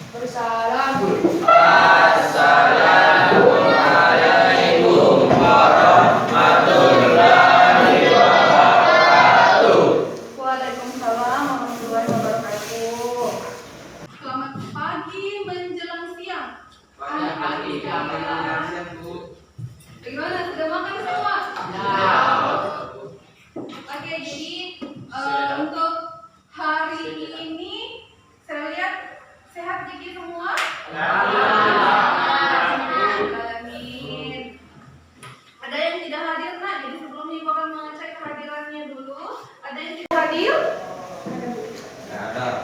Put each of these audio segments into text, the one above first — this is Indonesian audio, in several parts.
Assalamualaikum warahmatullahi wabarakatuh. Waalaikumsalam warahmatullahi wabarakatuh. Selamat pagi menjelang siang. Selamat pagi menjelang siang, Bu. Bagaimana? Sudah makan semua? Ya. Oke, jadi untuk hari ini saya lihat sehat gigi semua. Alamin. Ada yang tidak hadir, Nak? Jadi sebelum Ibu akan mengecek kehadirannya dulu. Ada yang tidak hadir? Tidak ada.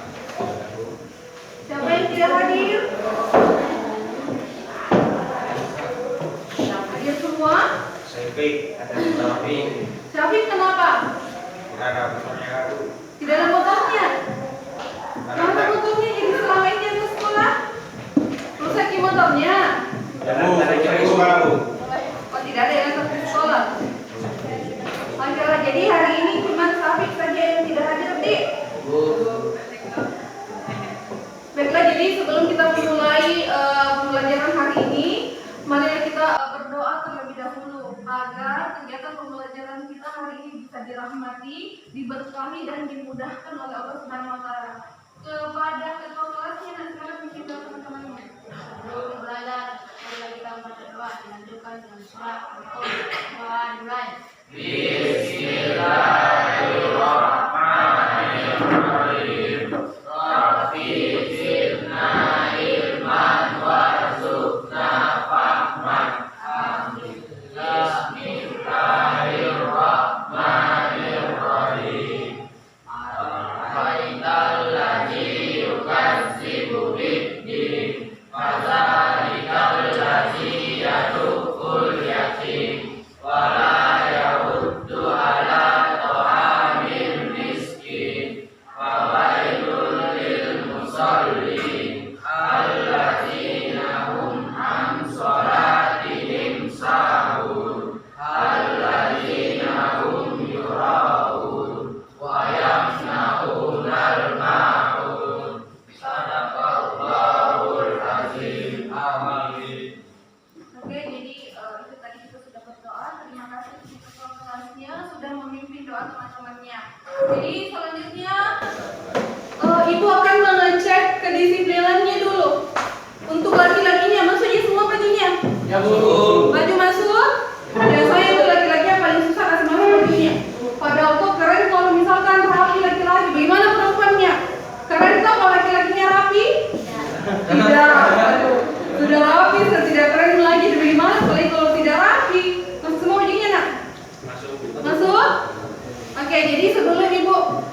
Siapa yang tidak hadir? Hadir semua? Syafiq, ada Syafiq. Syafiq kenapa? Tidak ada motornya, Bu. Tidak ada motornya. Mana motornya? Jadi selama ini ke sekolah rusak motornya. Ada kira sekolah, Bu. Oh, tidak ada yang ke sekolah. Oke, jadi hari ini cuma Syafiq saja yang tidak hadir, Dik. Bu. Baiklah, jadi sebelum kita memulai pembelajaran hari ini, mari kita berdoa terlebih dahulu agar kegiatan pembelajaran kita hari ini bisa dirahmati, diberkahi dan dimudahkan oleh Allah Subhanahu wa taala. Kepada ketua kelasnya dan sekarang kita teman-temannya. Sebelum belajar, mari kita membaca doa dilanjutkan dengan surah Al-Qur'an. Dimulai. Bismillahirrahmanirrahim. Rabbi zidna ilman warzuqna fahman. Bismillahirrahmanirrahim. Arafaital ladzi yukadzibu biddin, fadzalikal ladzi yadukul yatim, wala yahuddu ala ta'amil miskin, fawailul lil musallin, alladzina hum an sholatihim sahun, alladzina hum yura'un, wa yamna'unal ma'un. Sadaqallahul azim. Amin. Oke, jadi itu tadi kita sudah berdoa. Terima kasih ketua kelasnya sudah memimpin doa teman-temannya. Jadi selanjutnya Ibu akan mengecek kedisiplinannya dulu. Untuk laki-lakinya, maksudnya semua bajunya. Ya, Bu. Baju masuk. Biasanya itu laki-laki yang paling susah kasih masuk bajunya. Padahal kok keren kalau misalkan rapi laki-laki. Bagaimana perempuannya? Keren tak kalau laki-lakinya rapi? Tidak. Aduh. Sudah rapi, sudah tidak keren lagi. Bagaimana kalau tidak rapi? Masuk semua bajunya, Nak? Masuk? Oke, jadi sebelum Ibu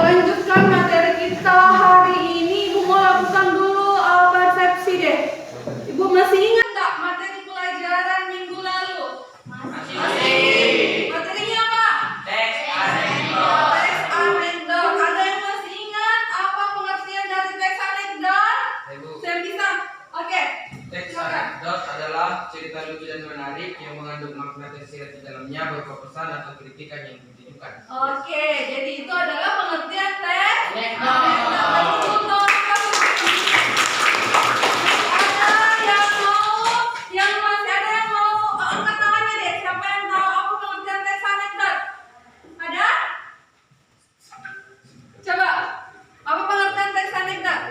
lanjutkan materi kita hari ini, Ibu mau lakukan dulu persepsi deh. Ibu masih ingat tak materi pelajaran minggu lalu? Masih. Materinya apa? Teks Teks anekdot. Ada yang masih ingat apa pengertian dari teks anekdot? Saya bisa. Oke. Teks Silakan. anekdot adalah cerita lucu dan menarik yang mengandung makna tersirat di dalamnya berupa pesan atau kritikan yang ditujukan. Oke, jadi itu adalah pengertian teks Anekdot. anekdot. Masih ada yang mau angkat tangannya deh. Siapa yang tahu apa pengertian teks anekdot? Ada? Coba. Apa pengertian teks anekdot?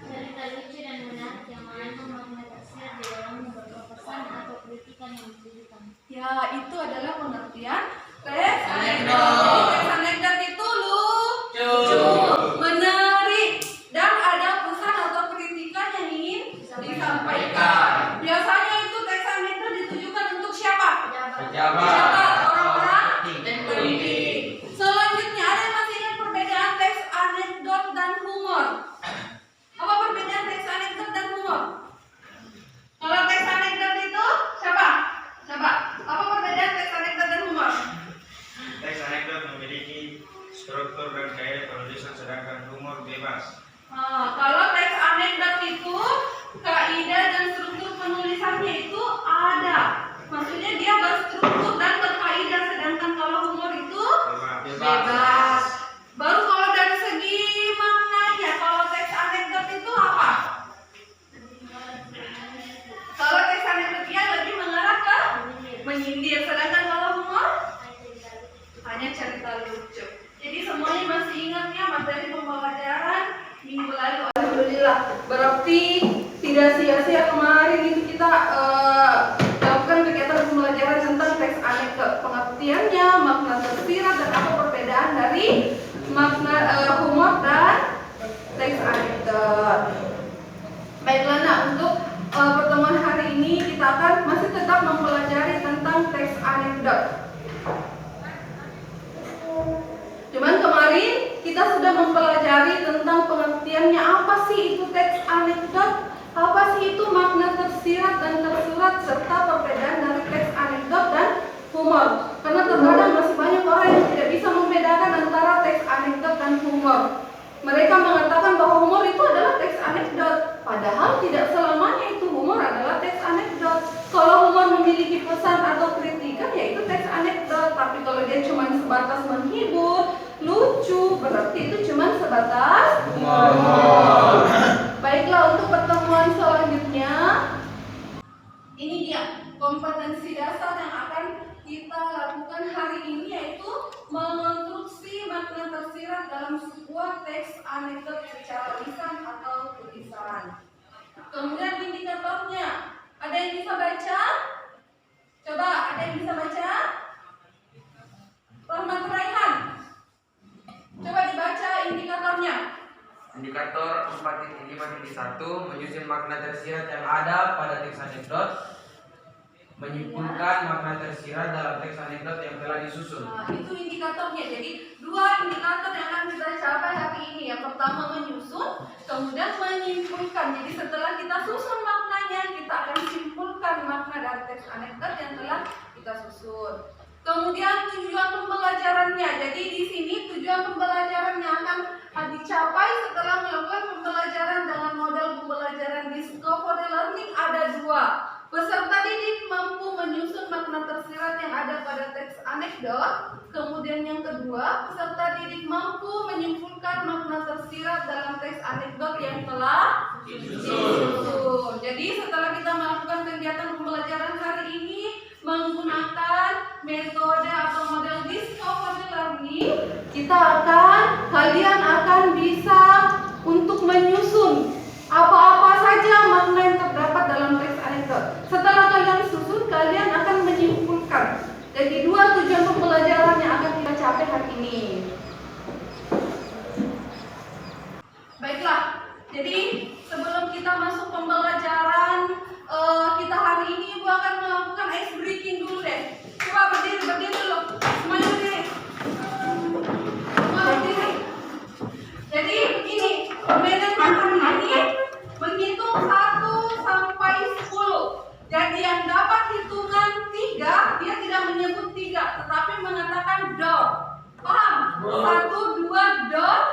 Cerita lucu dan menarik yang mengandung makna tersirat di dalamnya berupa pesan atau kritikan yang ditujukan. Ya, itu adalah pengertian teks anekdot. Jadi teks anekdot itu lucu, menarik, dan ada pesan atau kritikan yang ingin disampaikan. Biasanya itu teks anekdot ditujukan untuk siapa? Pejabat, orang-orang penting. Selanjutnya ada yang masih ingat perbedaan teks anekdot dan humor? Apa perbedaan teks anekdot dan humor? Kalau teks anekdot itu siapa? Coba. Apa perbedaan teks anekdot dan humor? Teks anekdot memiliki struktur dan gaya penulisan sedangkan humor bebas. Kalau teks anekdot itu kaidah dan struktur penulisannya itu ada. Maksudnya dia berstruktur dan berkaidah, sedangkan kalau humor itu bebas. Baru kalau dari segi maknanya, kalau teks anekdot Berarti tidak sia-sia kemarin itu kita lakukan kegiatan pembelajaran tentang teks anekdot, pengertiannya, makna tersirat, dan apa perbedaan dari makna humor dan teks anekdot. Baiklah, nah untuk pertemuan hari ini kita akan masih tetap mempelajari tentang teks anekdot. Cuman kemarin kita sudah mempelajari tentang pengertiannya, apa sih itu teks anekdot, apa sih itu makna tersirat dan tersurat, serta perbedaan dari teks anekdot dan humor. Karena terkadang masih banyak orang yang tidak bisa membedakan antara teks anekdot dan humor. Mereka mengatakan bahwa humor itu adalah teks anekdot, padahal tidak selamanya itu humor adalah teks anekdot. Kalau humor memiliki pesan atau kritikan, ya itu teks anekdot. Tapi kalau dia cuma sebatas menghibur, lucu, berarti itu cuma sebatas humor. Baiklah, untuk pertemuan selanjutnya, ini dia kompetensi dasar yang akan kita lakukan hari ini, yaitu mengonstruksi makna tersirat dalam sebuah teks anekdot secara lisan atau tulisan. Kemudian indikatornya, ada yang bisa baca? Coba, ada yang bisa baca? Rahmat Raihan, coba dibaca indikatornya. Indikator 4.5.1 menyusun makna tersirat yang ada pada teks anekdot, menyimpulkan makna tersirat dalam teks anekdot yang telah disusun. Nah, itu indikatornya. Jadi dua indikator yang akan kita capai hari ini. Yang pertama menyusun, kemudian menyimpulkan. Jadi setelah kita susun maknanya, kita akan simpulkan makna dari teks anekdot yang telah kita susun. Kemudian tujuan pembelajarannya. Jadi di sini tujuan pembelajarannya akan dicapai setelah melakukan pembelajaran dengan model pembelajaran Discovery Learning ada dua. Peserta didik mampu menyusun makna tersirat yang ada pada teks anekdot. Kemudian yang kedua, peserta didik mampu menyimpulkan makna tersirat dalam teks anekdot yang telah disusun. Jadi setelah kita melakukan kegiatan pembelajaran hari ini menggunakan metode atau model Discovery Learning, kalian akan bisa untuk menyusun apa-apa saja makna yang terdapat dalam teks anekdot. Setelah kalian susun, kalian akan menyimpulkan. Jadi dua tujuan pembelajaran yang akan kita capai hari ini. Baiklah, jadi sebelum kita masuk pembelajaran kita hari ini, Ibu akan melakukan ice breaking dulu deh. Coba berdiri dulu. Semuanya berdiri. Semua berdiri. Jadi begini, permainan hari ini menghitung 1 sampai 10. Jadi yang dapat hitungan 3, dia tidak menyebut 3, tetapi mengatakan dot. Paham? 1, 2, dot,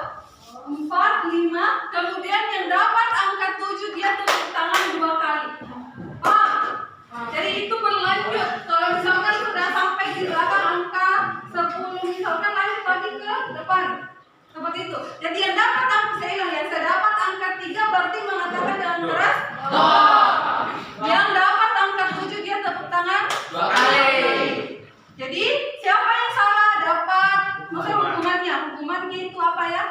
4, 5. Kemudian yang dapat angka 7, dia tepuk tangan 2 kali. Paham? Jadi itu berlanjut. Kalau misalkan sudah sampai di belakang angka 10, misalkan lanjut lagi ke depan. Seperti itu. Jadi yang dapat saya dapat angka 3 berarti mengatakan dengan keras dot. Yang dapat angka 7 dia tepuk tangan 2 kali. Jadi siapa yang salah dapat hukumannya. Hukumannya itu apa ya?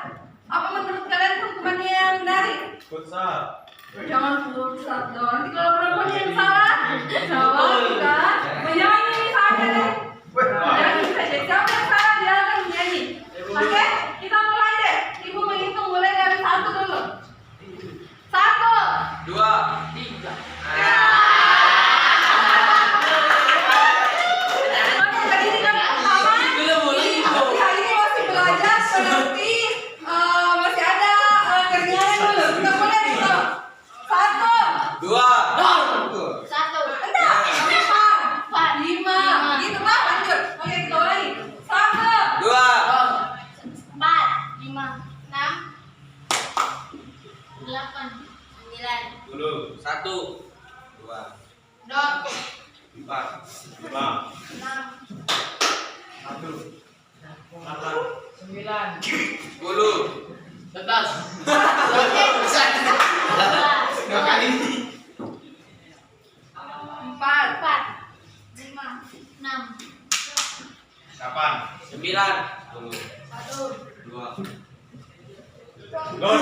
Apa menurut kalian hukumannya yang menarik? Futsal. Jangan futsal dong. Nanti kalau perempuan yang salah, salah kan? Menyanyi saja deh. Jangan bisa. Jadi siapa yang salah dia akan menyanyi. Oke, kita mulai deh. Ibu menghitung mulai dari 1 dulu. 1, 2, 3. Jadi ini kan pertama. Hari ini masih belajar, berarti masih ada kerjaan dulu. Kita mulai dulu. 1, 2. 1, enggak, 4, 5. Gitu lah, lanjut. Oke, kita ulangi. 1, 2. 4, 5, 6, 8, 9, 10, 1, 2, dot, 4, 5, 6, 1, 8, 9, 10. 11. 4, 5, 6, 8, 9. 1, 2. Gol.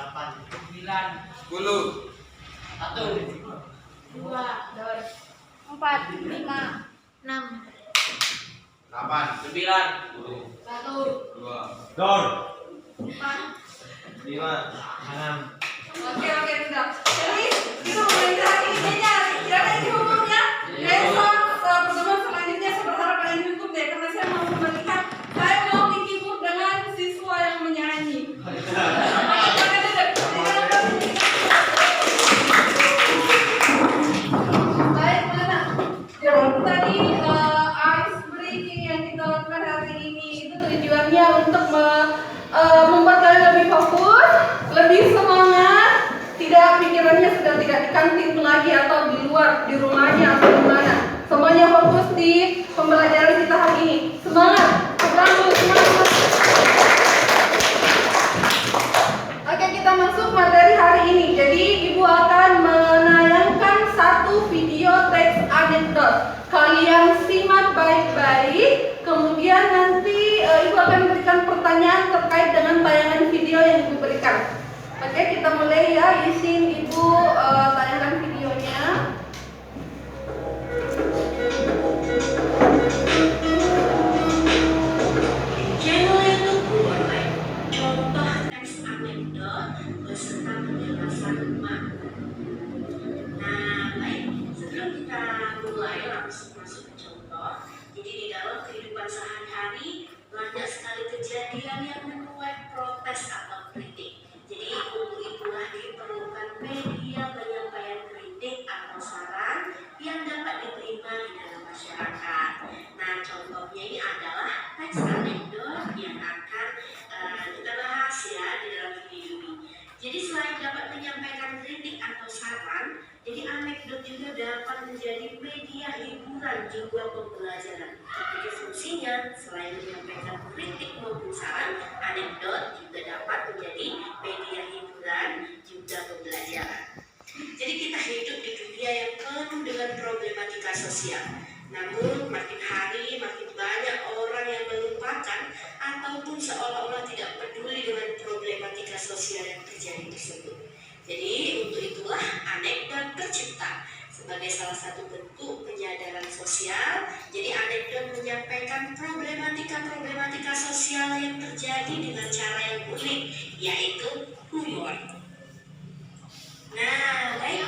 9, 10, 1, 2, 4, 5, 6, 8, 9, 1, 2, 4, 5, 6. Oke, sudah. Jadi kita mulai dari ini aja. Kiranya diumumnya. Besok pertemuan selanjutnya saya berharap kalian YouTube deh, karena saya mau melihat, saya mau dihibur dengan siswa yang menyanyi. Baik, mana? Yang tadi ice breaking yang kita lakukan hari ini itu tujuannya untuk membuat kalian lebih fokus, lebih semangat, tidak pikirannya sudah tidak di kantin lagi atau di luar, di rumahnya atau di mana. Semuanya fokus di pembelajaran kita hari ini. Semangat, semangat. Oke, kita masuk materi hari ini. Jadi Ibu akan menayangkan satu video teks anekdot. Kalian simak baik-baik. Kemudian nanti Ibu akan berikan pertanyaan terkait dengan tayangan video yang Ibu berikan. Oke, kita mulai ya. Izin Ibu tayangkan videonya. Channel YouTube Buarway, contoh teks anekdot beserta penjelasan makna. Nah, baik, sebelum kita mulai langsung masuk ke contoh, jadi di dalam kehidupan sehari-hari banyak sekali kejadian yang menuai protes atau kritik. Jadi untuk itulah diperlukan media penyampaian kritik atau saran yang dapat diterima di dalam masyarakat. Nah, contohnya ini adalah teks anekdot yang akan kita bahas ya di dalam video ini. Jadi selain dapat menyampaikan kritik atau saran, jadi anekdot juga dapat menjadi media hiburan juga pembelajaran. Jadi fungsinya selain menyampaikan kritik maupun saran, anekdot juga dapat menjadi media hiburan juga pembelajaran. Jadi kita hidup di dunia yang penuh dengan problematika sosial. Namun makin hari makin banyak orang yang melupakan ataupun seolah-olah tidak peduli dengan problematika sosial yang terjadi tersebut. Jadi untuk itulah anekdot tercipta sebagai salah satu bentuk penyadaran sosial. Jadi anekdot menyampaikan problematika sosial yang terjadi dengan cara yang unik, yaitu humor. Nah, baik,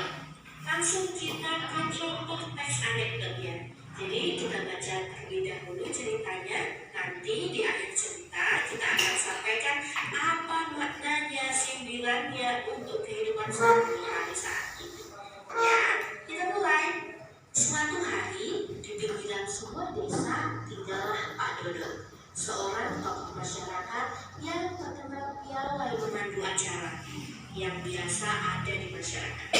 langsung kita ke contoh teks anekdotnya. Jadi kita baca terlebih dahulu ceritanya. Nanti di akhir cerita kita akan sampaikan apa maknanya, sindirannya untuk kehidupan sehari-hari saat ini. Ya, kita mulai. Suatu hari di pinggiran sebuah desa tinggallah Pak Dodo, seorang tokoh masyarakat yang terkenal piawai memandu acara yang biasa ada di masyarakat.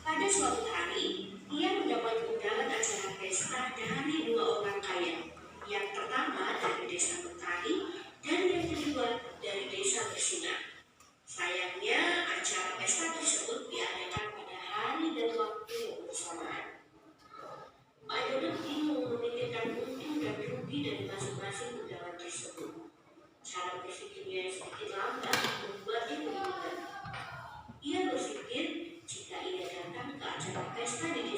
Pada suatu hari, ia mendapat undangan acara pesta dari dua orang kaya. Yang pertama dari desa Mentari dan yang kedua dari desa Bersinar. Sayangnya acara pesta tersebut diadakan pada hari dan waktu yang bersamaan. Pak Dodo bingung memikirkan untung dan rugi dari masing-masing undangan tersebut. Cara berpikirnya yang sedikit lambat membuatnya kebingungan. Ia berpikir jika ia datang ke acara pesta di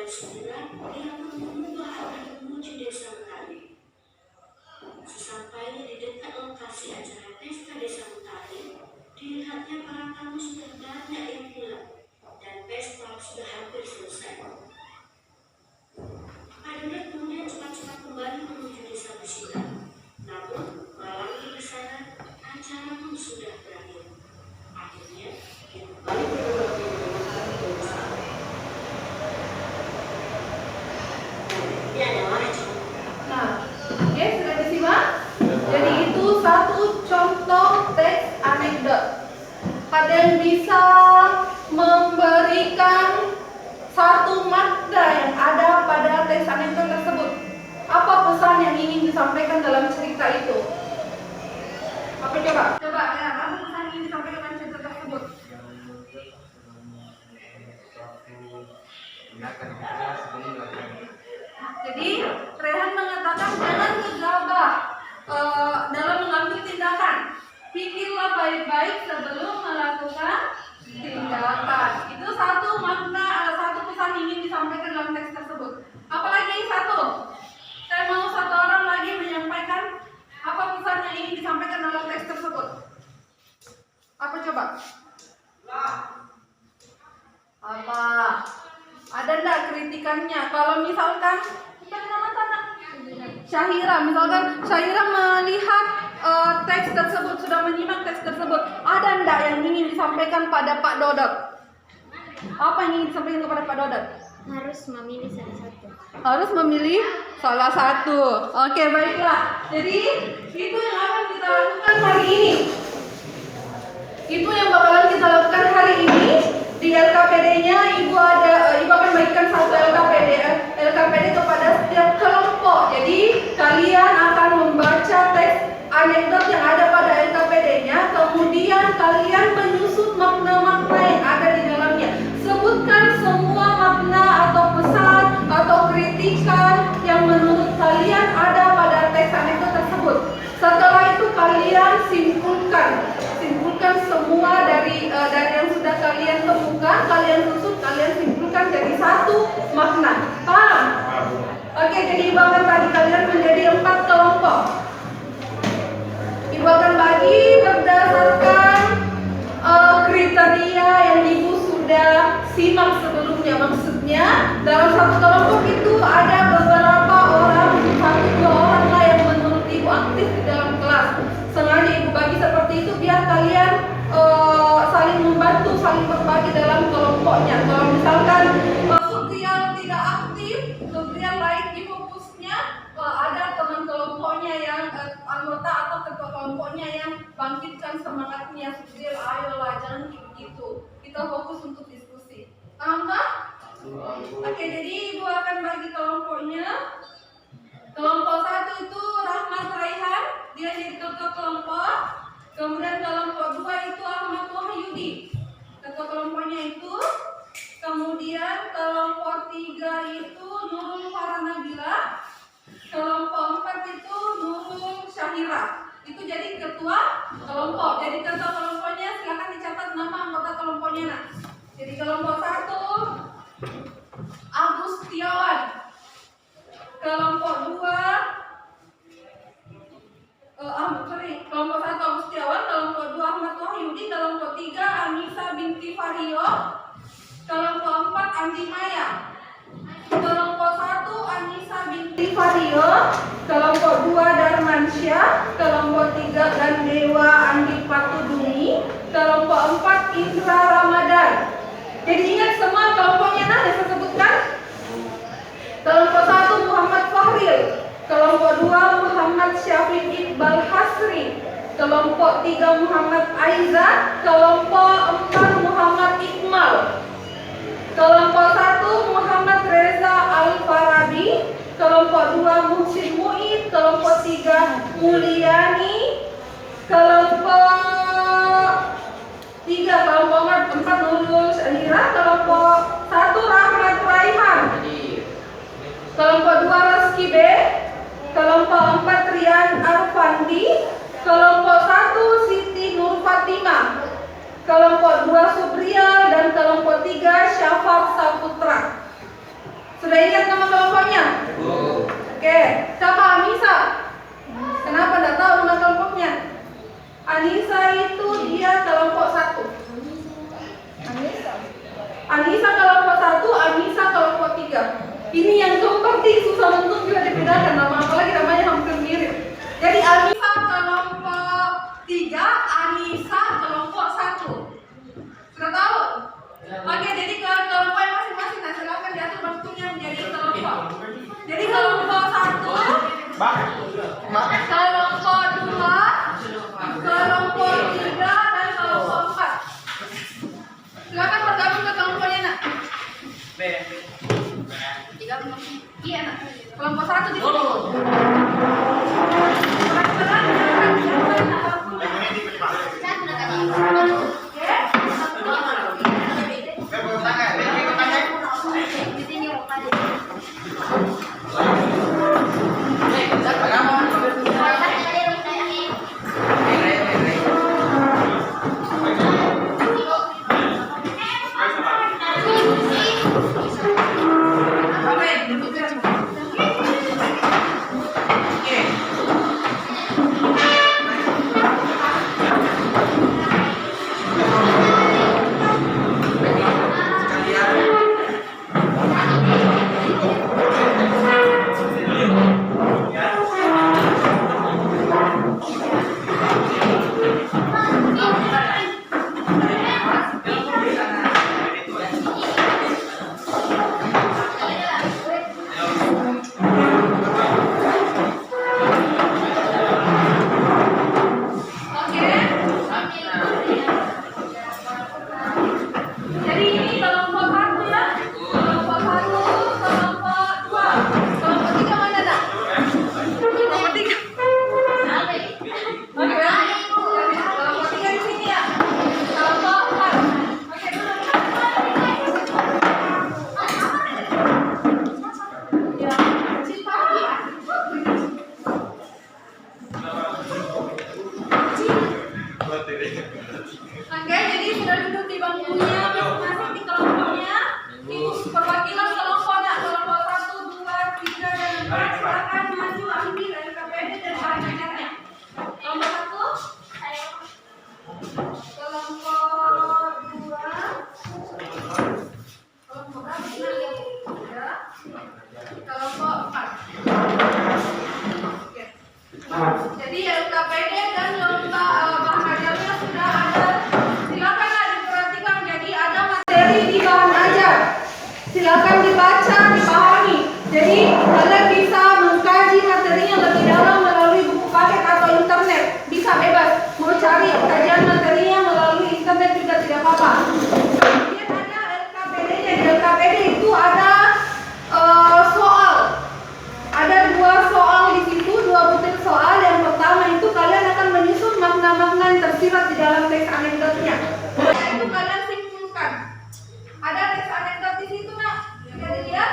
dan segera dia pun mengubah arah menuju desa Mutari. Sesampainya di dekat lokasi acara pesta desa Mutari, dilihatnya para tamu sudah banyak yang pulang dan pesta sudah hampir selesai. Pak Dodet kemudian cepat-cepat kembali menuju desa Besiran. Namun malam di sana acara pun sudah berakhir. Akhirnya dia kembali berbagi dengan kami bersama. Ini adalah Nah, oke, sudah disimak? Jadi itu satu contoh teks anekdot. Kalian bisa memberikan satu makna yang ada pada teks anekdot tersebut. Apa pesan yang ingin disampaikan dalam cerita itu? Apa coba? Coba ya, apa pesan yang ingin disampaikan dalam cerita tersebut? Jadi Rehan mengatakan jangan gegabah dalam mengambil tindakan. Pikirlah baik-baik sebelum melakukan tindakan. Itu satu makna, satu pesan yang ingin disampaikan dalam teks tersebut. Apalagi satu? Saya mau satu orang lagi menyampaikan apa pesan yang ingin disampaikan dalam teks tersebut. Apa coba? Apa? Ada enggak kritikannya? Kalau misalkan bukan nama tanah Syahira, misalkan Syahira melihat teks tersebut, sudah menyimak teks tersebut, ada enggak yang ingin disampaikan pada Pak Dodot? Apa yang ingin disampaikan kepada Pak Dodot? Harus memilih salah satu. Harus memilih salah satu. Oke, baiklah. Jadi itu yang akan kita lakukan hari ini. Itu yang bakalan kita lakukan hari ini. Di LKPD-nya Ibu akan bagikan satu LKPD kepada setiap kelompok. Jadi kalian akan membaca teks anekdot yang ada pada LKPD-nya, kemudian kalian menyusun makna-makna yang ada di dalamnya. Sebutkan semua makna atau pesan atau kritikan yang menurut kalian ada pada teks anekdot tersebut. Setelah itu kalian simpulkan semua dari yang sudah kalian temukan, kalian susun, kalian simpulkan jadi satu makna. Paham? Oke, jadi Ibu akan bagi kalian menjadi 4 kelompok. Ibu akan bagi berdasarkan kriteria yang Ibu sudah simak sebelumnya. Maksudnya dalam satu kelompok itu ada beberapa orang, 1-2 orang lah yang menurut Ibu aktif di dalam kelas. Sengaja Ibu bagi seperti itu biar kalian saling membantu, saling berbagi dalam kelompoknya. Kalau misalkan Sutrial tidak aktif, Sutrial lagi fokusnya, ada teman kelompoknya yang anggota atau ketua kelompoknya yang bangkitkan semangatnya. Sutrial, ayolah, jangan gitu. Kita fokus untuk diskusi. Paham tak? Oke, jadi Ibu akan bagi kelompoknya. Kelompok 1 itu Rahmat Raihan, dia jadi ketua kelompok. Kemudian kelompok 2 itu Ahmad Wahyudi, ketua kelompoknya itu. Kemudian kelompok 3 itu Nurul Faranabila. Kelompok 4 itu Nurul Syahira. Itu jadi ketua kelompok. Jadi ketua kelompoknya silakan dicatat nama anggota kelompoknya. Nah, jadi kelompok 1 Agus Setiawan. Kelompok 2 kelompok 1 Agus Setiawan, kelompok 2 Ahmad Wahyudi, kelompok 3 Anissa binti Fario, kelompok 4 Andi Maya. Kelompok 1 Anissa binti Fario, kelompok 2 Darmansyah, kelompok 3 dan Dewa Andi Patudumi, kelompok 4 Indra Ramadan. Jadi ingat semua kelompoknya nah yang saya sebutkan. Kelompok 1 Muhammad Fahril, kelompok 2 Muhammad Syafiq Iqbal Hasri, kelompok 3 Muhammad Aiza, kelompok 4 Muhammad Iqmal, kelompok 1 Muhammad Reza Al-Farabi, kelompok 2 Muhsin Mu'id, kelompok 3 Mulyani, kelompok 4 Nurul Syahira, kelompok 1 Rahmat Raihan, kelompok 2 Rizky B, kelompok 4 Rian Arfandi, kelompok 1 Siti Nur Fatimah, kelompok 2 Subrial, dan kelompok 3 Syafar Saputra. Iya, anak. Kelompok 1 di Dulu. Pelan-pelan, siapa yang nak lampu? Saya sudah tadi. Ya? Di sini mau tadi. Jadi ini kelompok 1 ya. Kelompok 1, kelompok 2. Kelompok 3 mana nak? Kelompok 3. Oke. Kelompok 3 di sini ya. Kelompok 4. Oke, dulu. Ya, cinta. Oke, jadi sudah duduk di bangkunya, masing-masing di kelompoknya. Ibu perwakilan kelompok nak, kelompok 1, 2, 3, dan 4. Silakan maju ambil LKPD dan bahan-bahannya. Kelompok 1, kelompok 2, kelompok berapa ini? 3, kelompok 4. Oke. Jadi LKPD dan lomba bahan ajarnya sudah ada. Silakan diperhatikan. Jadi ada materi di bahan ajar. Silakan dibaca, dipahami. Jadi kalian bisa mengkaji materinya lebih dalam melalui buku paket atau internet. Bisa bebas. Mau cari kajian materinya melalui internet juga tidak apa-apa. Kemudian ada LKPD-nya. Di LKPD itu ada soal. Ada 2 soal di situ, 2 butir soal. Yang pertama itu kalian akan menyusun makna-makna yang tersirat di dalam teks anekdotnya. Itu kalian simpulkan. Ada teks anekdot di situ nak? Bisa dilihat?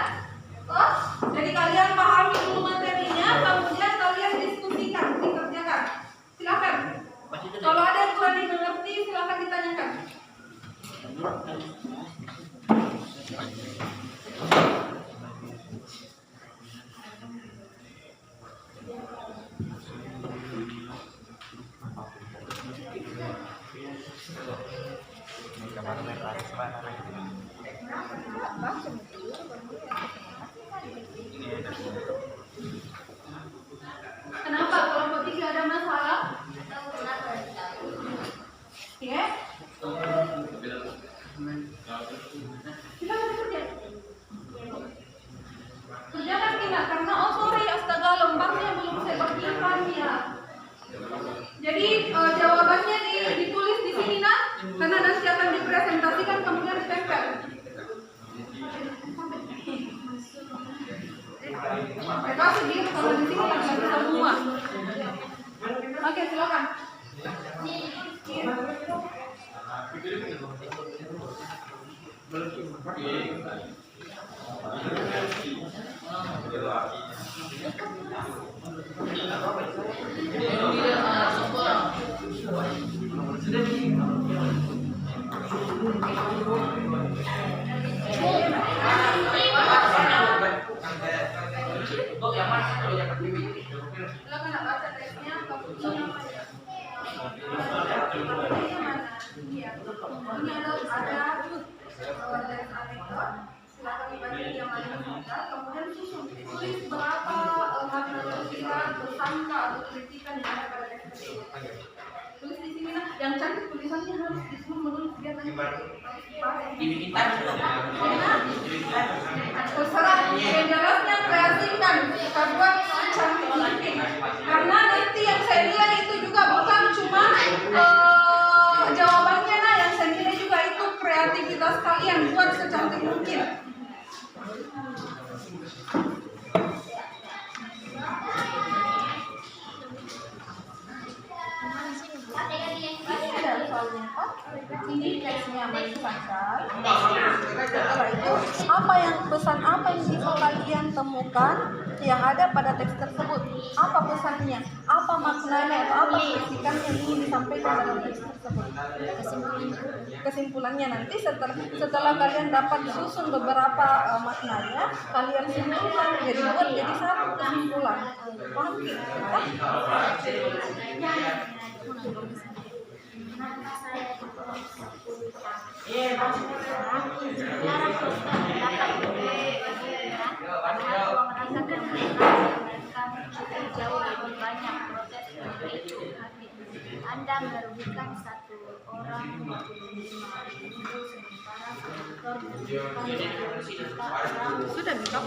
Oh, jadi kalian pahami dulu materinya, kemudian kalian diskusikan, dikerjakan. Silakan. Kalau ada yang kurang dimengerti, silakan ditanyakan. Kenapa kelompok 3 ada masalah? Ya? Kita bisa kerja. Kerjakan tidak karena sorry astaga lembarnya belum saya bagikan ya. Jadi jawabannya ditulis di sini nak, karena nanti akan dipresentasikan kemudian ditempel. Kasih dia kalau di sini nggak bisa semua. Oke, silakan. Silakan nak baca teksnya, kemudian apa ya? Iya. Ini ada teks anekdot. Silakan dibaca yang ada juga. Kemudian susun tulis berapa makna tersirat, tersangka atau kritikan yang ada pada teks tersebut. Tulis di sini nah, yang cantik tulisannya harus disusun menurut dia tadi. Terserah, yang jelasnya kreasikan, kita buat cantik mungkin. Karena nanti yang saya nilai itu juga bukan cuma jawabannya nah, yang saya nilai juga itu kreativitas kalian buat secantik mungkin. pesan apa yang bisa kalian temukan yang ada pada teks tersebut? Apa pesannya? Apa maknanya? Atau apa kritikan yang ingin disampaikan dalam teks tersebut? Kesimpulannya nanti setelah kalian dapat susun beberapa maknanya, kalian simpulkan jadi satu kesimpulan. Paham tidak? jauh lebih banyak protes seperti itu. Anda merugikan satu orang 25.000, sementara koruptor merugikan 1 juta orang. Sudah bisa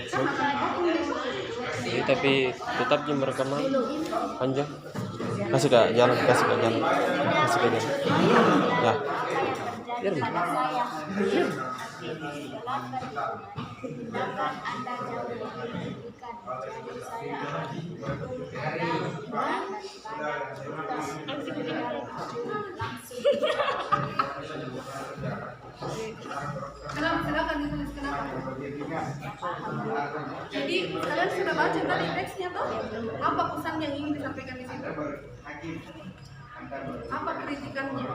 Sebanyak 2 tapi tetap jam rekaman panjang. Kasih ke jalan ya. terjadi pada saya. Tindakan Anda jauh lebih merugikan. Jadi saya akan Silakan dituliskan apa? Jadi kalian sudah baca tadi teksnya tuh? Apa pesan yang ingin disampaikan di situ? Apa kritikannya?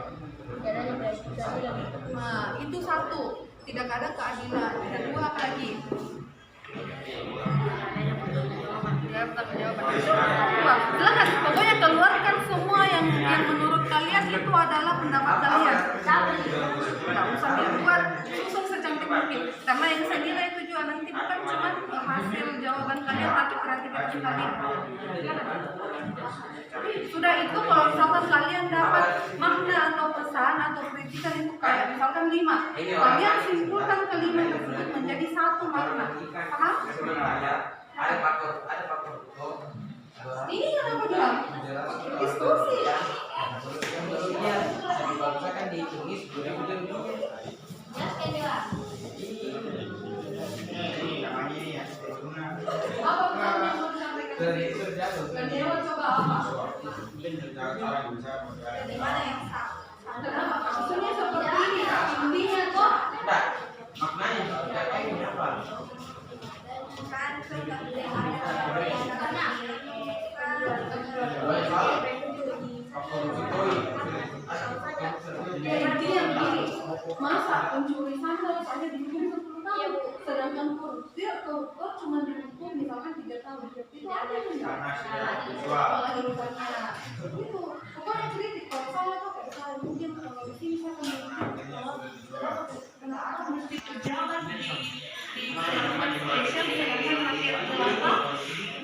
Nah, itu satu, tidak ada keadilan. Kedua apa lagi? Silakan, pokoknya keluarkan semua yang menurut kalian itu adalah pendapat kalian. Tidak usah dibuat susun secantik mungkin, karena yang saya nilai itu juga nanti bukan cuma hasil jawaban kalian, tapi kreativitas kalian. Sudah itu kalau misalkan kalian dapat makna atau pesan atau kritikan itu kayak misalkan 5, kalian simpulkan kelima tersebut menjadi satu makna. Paham? Ada faktor. Ini kenapa bilang? Diskusi. Ya, bisa kan ditulis Apa pesan yang mau disampaikan? Kedua coba apa? Dari mana yang sah? Kenapa? Maksudnya seperti ini. Intinya kok. maknanya apa? Masa pencuri sandal saja dihukum 10 tahun, sedangkan koruptor cuma dihukum misalkan 3 tahun. Itu ada enggak? Apalagi rupanya itu pokoknya kritik. Kalau saya tuh kayak saya mungkin kalau di sini saya kenapa mesti pejabat di Indonesia sedangkan hasil kelapa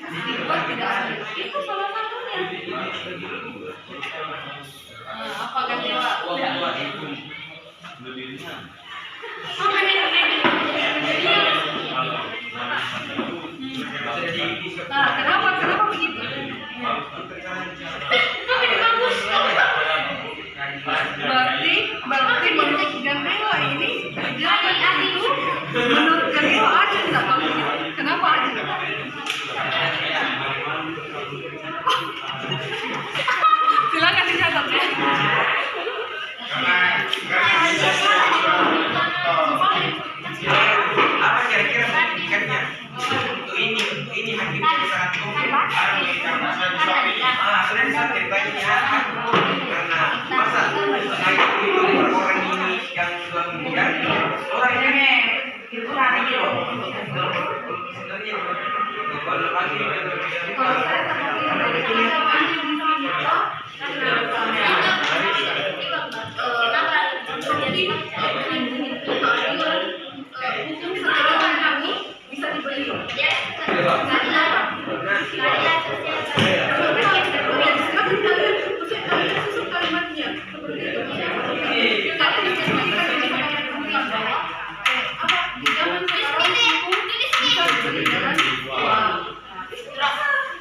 dibuat tidak adil. Itu salah satunya. Apa kan dewa? Nah, kenapa begitu? Berarti menurut Gandewa ini pejabat itu menurut Gandewa adil nggak kalau begitu? Kenapa adil? Silakan dicatat ya. Apa kira-kira kritikannya? Untuk ini hakim yang sangat konkret. Sudah bisa ceritanya karena masa orang ini yang sudah meninggal, orang ini kurang ini loh. Sebenarnya kalau lagi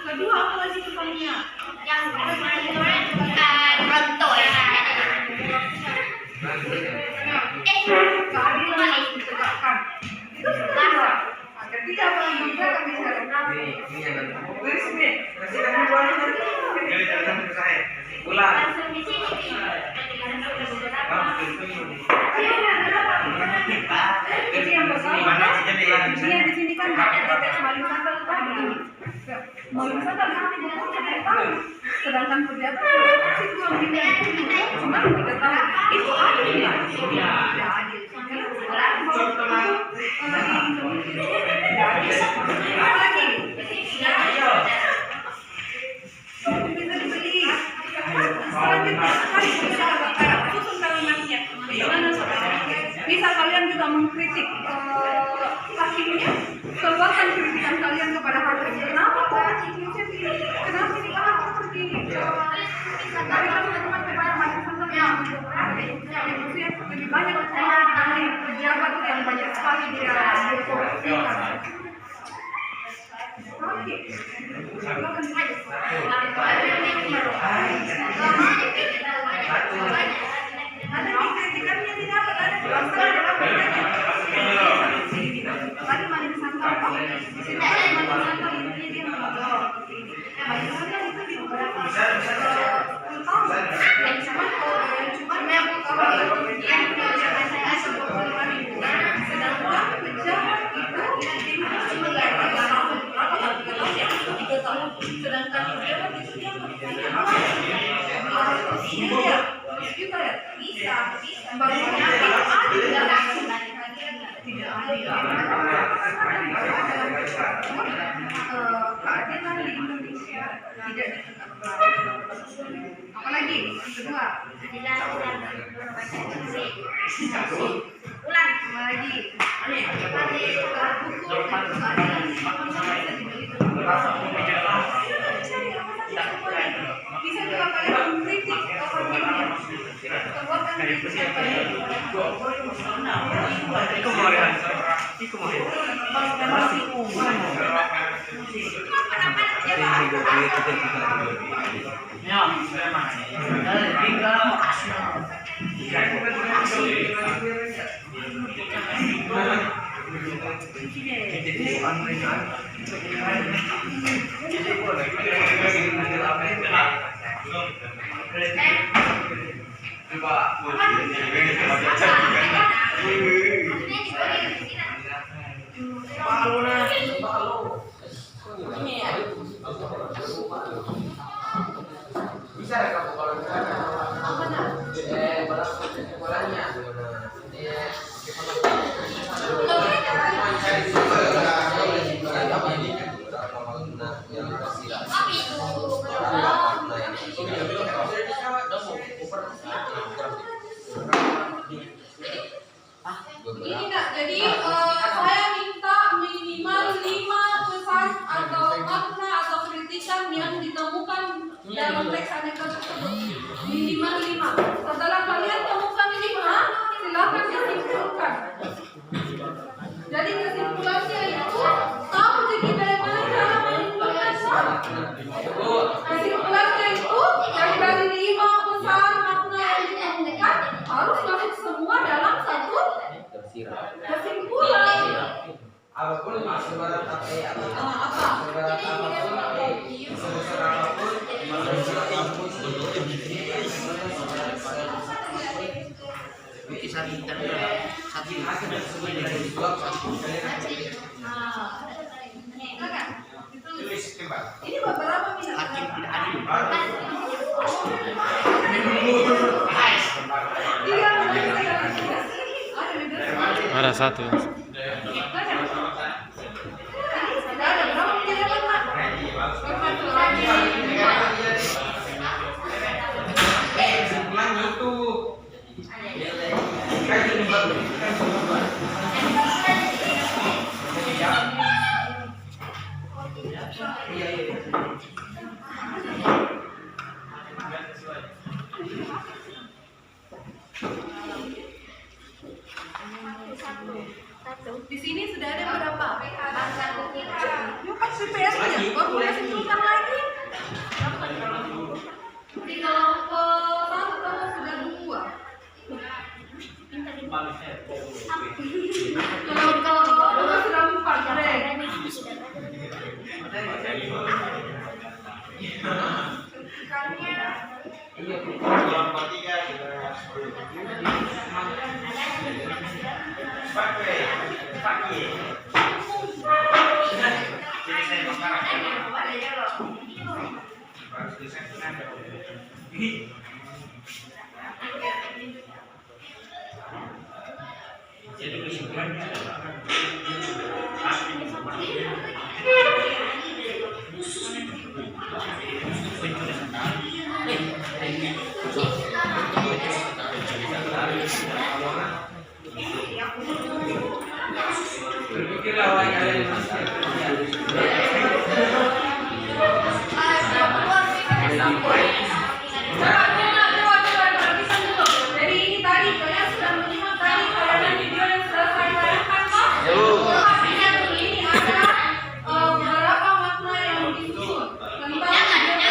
kedua apa lagi pesannya? yang kan maling sandal kan begini. Maling sandal nanti bukunya 2 tahun. Sedangkan pejabat masih 2 miliar cuma 3 tahun. Itu adil kan? Ya adil. Lagi. Bisa dibeli. Selanjutnya, susun kalimatnya. Bagaimana saudara? Bisa kalian juga mengkritik hakimnya, keluarkan kritikan kalian kepada hakim. Kenapa Pak? Kenapa tidak hakim seperti tarikan hukuman kepada masyarakat yang lebih banyak dibanding pejabat yang banyak sekali dia berkorupsikan. Hakim. Ada kritikannya tidak ada tadi maling sangka apa? Sini maling sangka intinya dia menodong. Maling sangka itu di beberapa tahun. Cuma memang kalau yang saya sebutkan sedangkan pejabat itu cuma 3 tahun. Sedangkan pejabat itu dia juga ya bisa bangunnya tidak adil keadilan di Indonesia tidak ditegakkan. Apalagi yang kedua ulang apalagi bisa juga kalian mengkritik hakimnya. Keluarkan kritikan kalian. Bisa kamu kalau bolanya Ini enggak, jadi saya minta minimal 5 pesan atau makna atau kritikan yang ditemukan dalam teks anekdot tersebut. Minimal 5. Setelah kalian temukan 5, silakan disimpulkan. Jadi kesimpulannya itu tahu jadi bagaimana cara menyimpulkan salah. Kesimpulannya itu dari 5 pesan makna yang ditemukan harus masuk semua dalam satu kesimpulan. apapun masuk barat apa barat apapun sebesar apapun Ini beberapa minat. Hakim tidak adil. Ada 1. Di sini sudah ada berapa? Yuk kasih PR-nya, baru kita simpulkan lagi. Di kelompok 1 kamu sudah 2. Kelompok 2 sudah 4, Rek. Kelompok 3 sudah tujuannya adalah Berpikirlah wahai kalian manusia. Jadi ini tadi kalian sudah menyimak tadi tayangan video yang sudah saya tayangkan kok? Artinya tuh ini ada beberapa makna yang disusun tentang coba dilihat.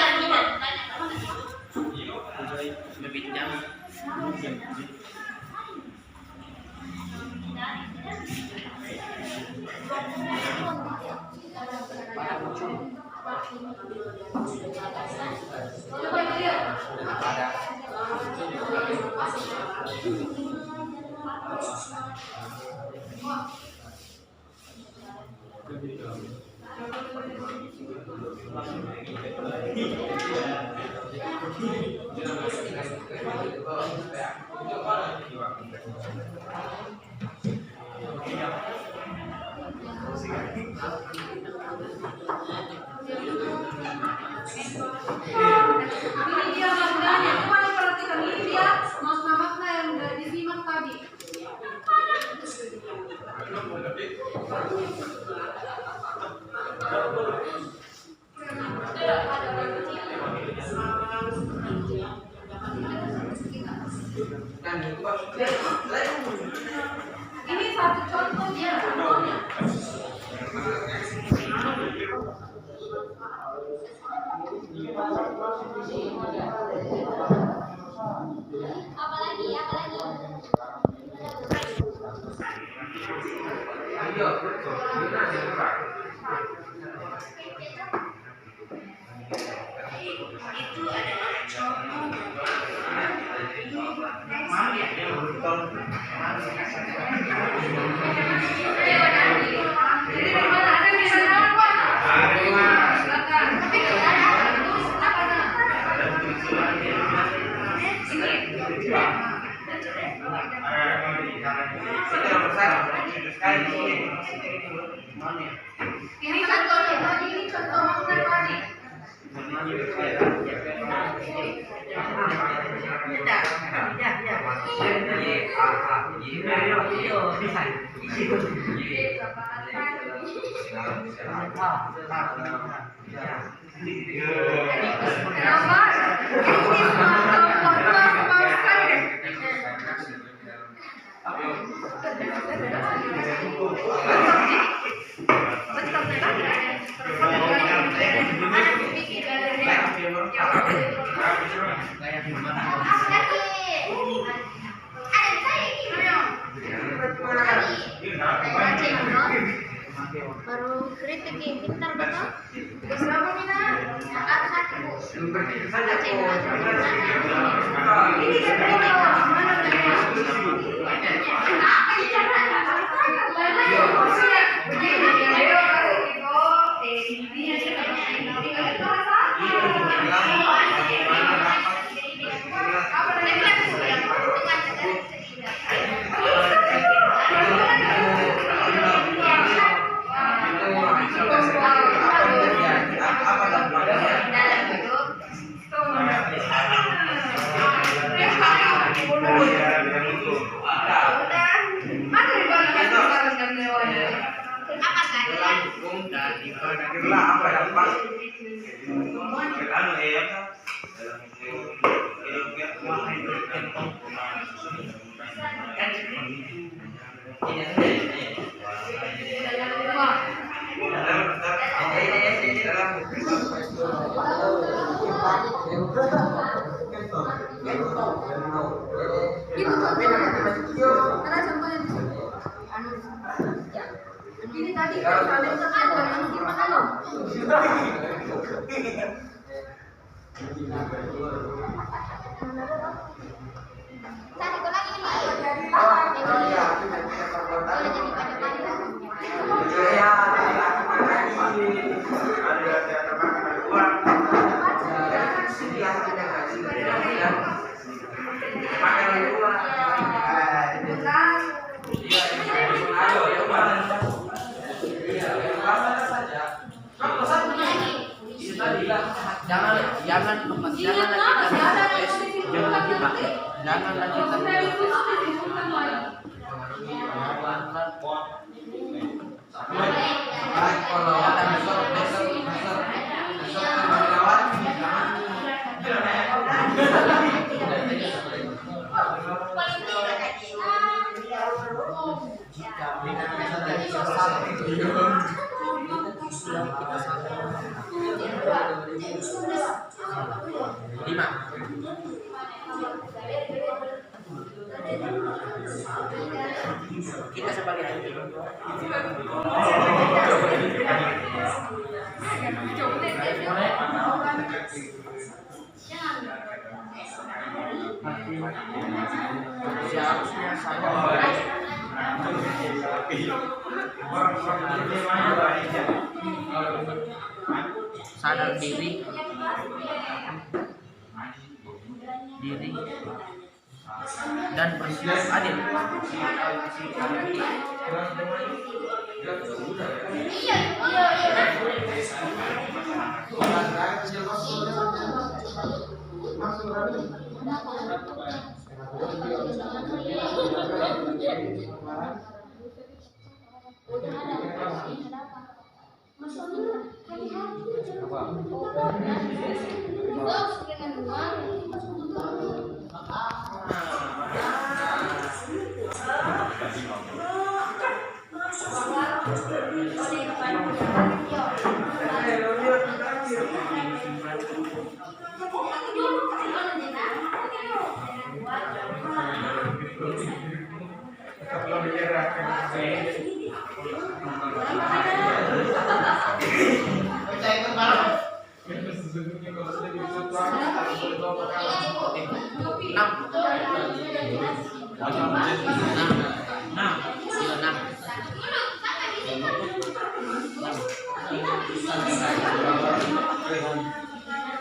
Ini dia maknanya, coba diperhatikan. Ini dia makna-makna yang sudah disimak tadi. Ini satu contohnya. Apalagi? Ayo, gimana coba? Itu adalah contoh Jadi bagaimana? Ada yang bisa jawab, Pak? Silakan. Ini contohnya tadi, ini contoh makna tadi. Kenapa? Ini kebangsan deh. Baru kritik pintar betul. Berapa Mina? Berpikir saja kok. Ini kan kritik. Mana ini tadi gimana loh? Cari kau lagi ini. Bukan. Jangan Ingat lah, masih ada yang mau disimpulkan nanti. janganlah kita Dari khusus disimpulkan lagi. kalau ada besok lewat lima. Kita sebagai seharusnya sadar diri dan bersikap adil.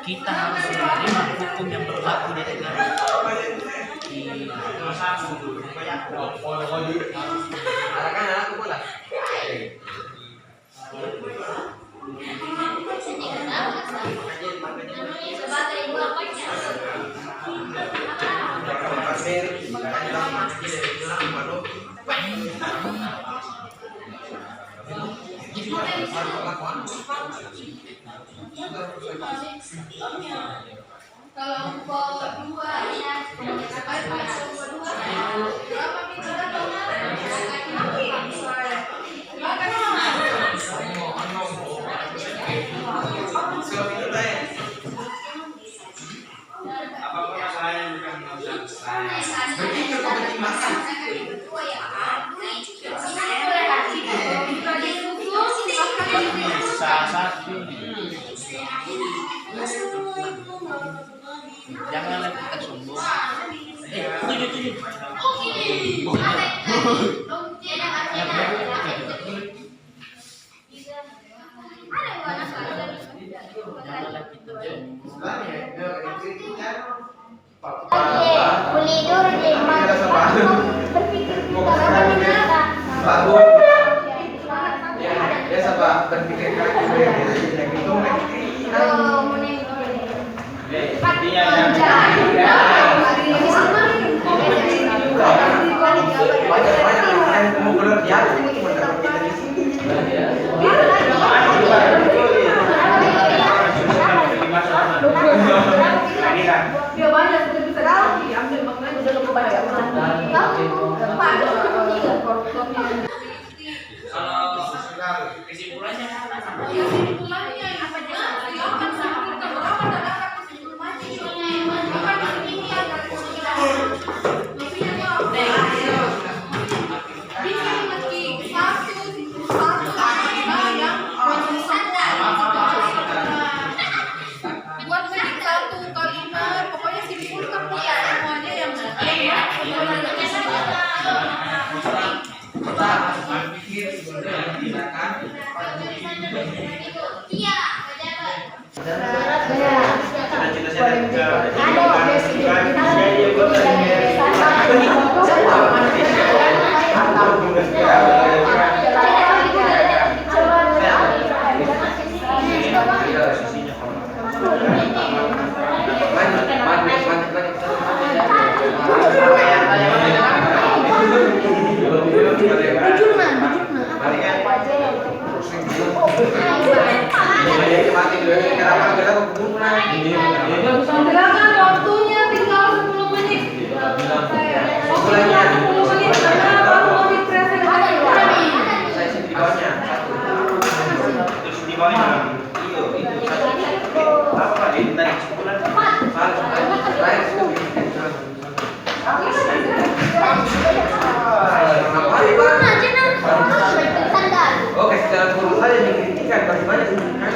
Kita harus menerima hukum yang berlaku di negara. Kelompok 2 Apapun masalahnya bukan Janganlah kita sombong. Ulidur berpikir Ya sabar berpikir Dia banyak sudah bisa diambil maknanya udah kebaca. Kalau kesimpulannya Kesimpulannya apa silakan simpulkan berapa terdapat kesimpulannya bukan ini agar lebihnya bisa mengetik satu yang buat mengetik satu kalimat pokoknya simpulkan semuanya yang Ada secara guru saja dikritikan, pasti banyak kritikan.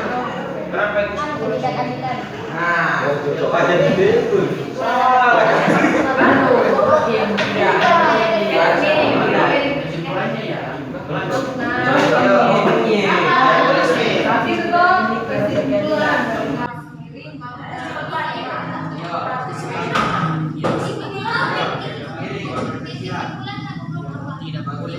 Berapa itu? Kandidat. Nah, Cocok aja gitu. Kesimpulannya ya. Tapi belum kesimpulan sendiri Tidak bagus.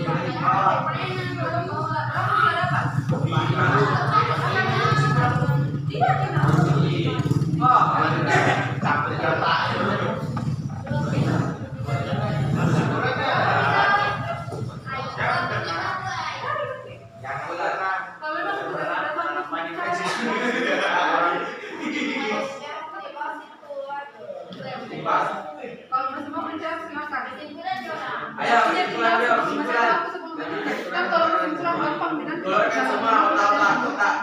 Kalau bersama menjawab silakan. Ayo, kesimpulan dia, kesimpulan. Kan kalau kesimpulan gampang nanti. Keluarkan semua otak-otak.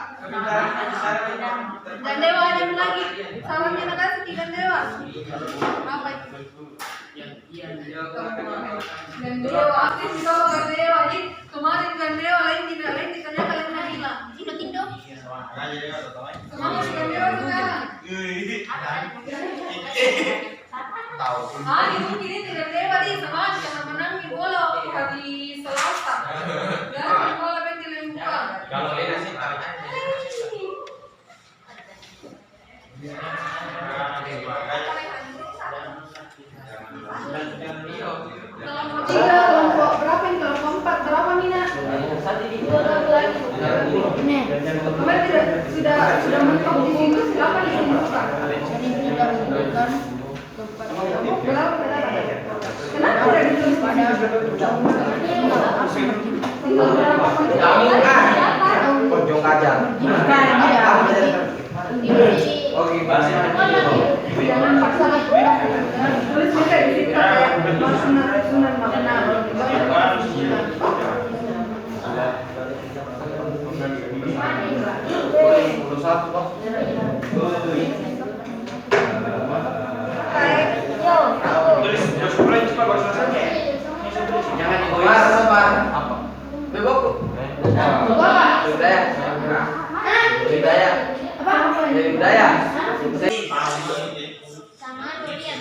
Dan dewa ada yang lagi. Salamnya Nagasaki dan dewa. Apa itu? Dan dewa aktif di bawah dan dewa. Jadi kemarin dan dewa lain tidak lain ditanya kalian lagi lah. Tindo. Semangat dan dewa sekarang. Itu kini tidak dewa di semangat karena menang di bola hari Selasa. Dan di bola pentil yang buka. Kalau Lena sih Tiga kelompok berapa ini? Kelompok 4 berapa Mina? Kemarin sudah mentok di situ, silakan ditunjukkan. Berapa? Kenapa tidak ditunjukkan? Tinggal berapa? Kunjung aja. Oke, Jangan paksa tulis bisa di situ kayak sunan makna. Jangan dikeluar sama apa? Bebok. Budaya. Budaya. Budaya. Sama durian.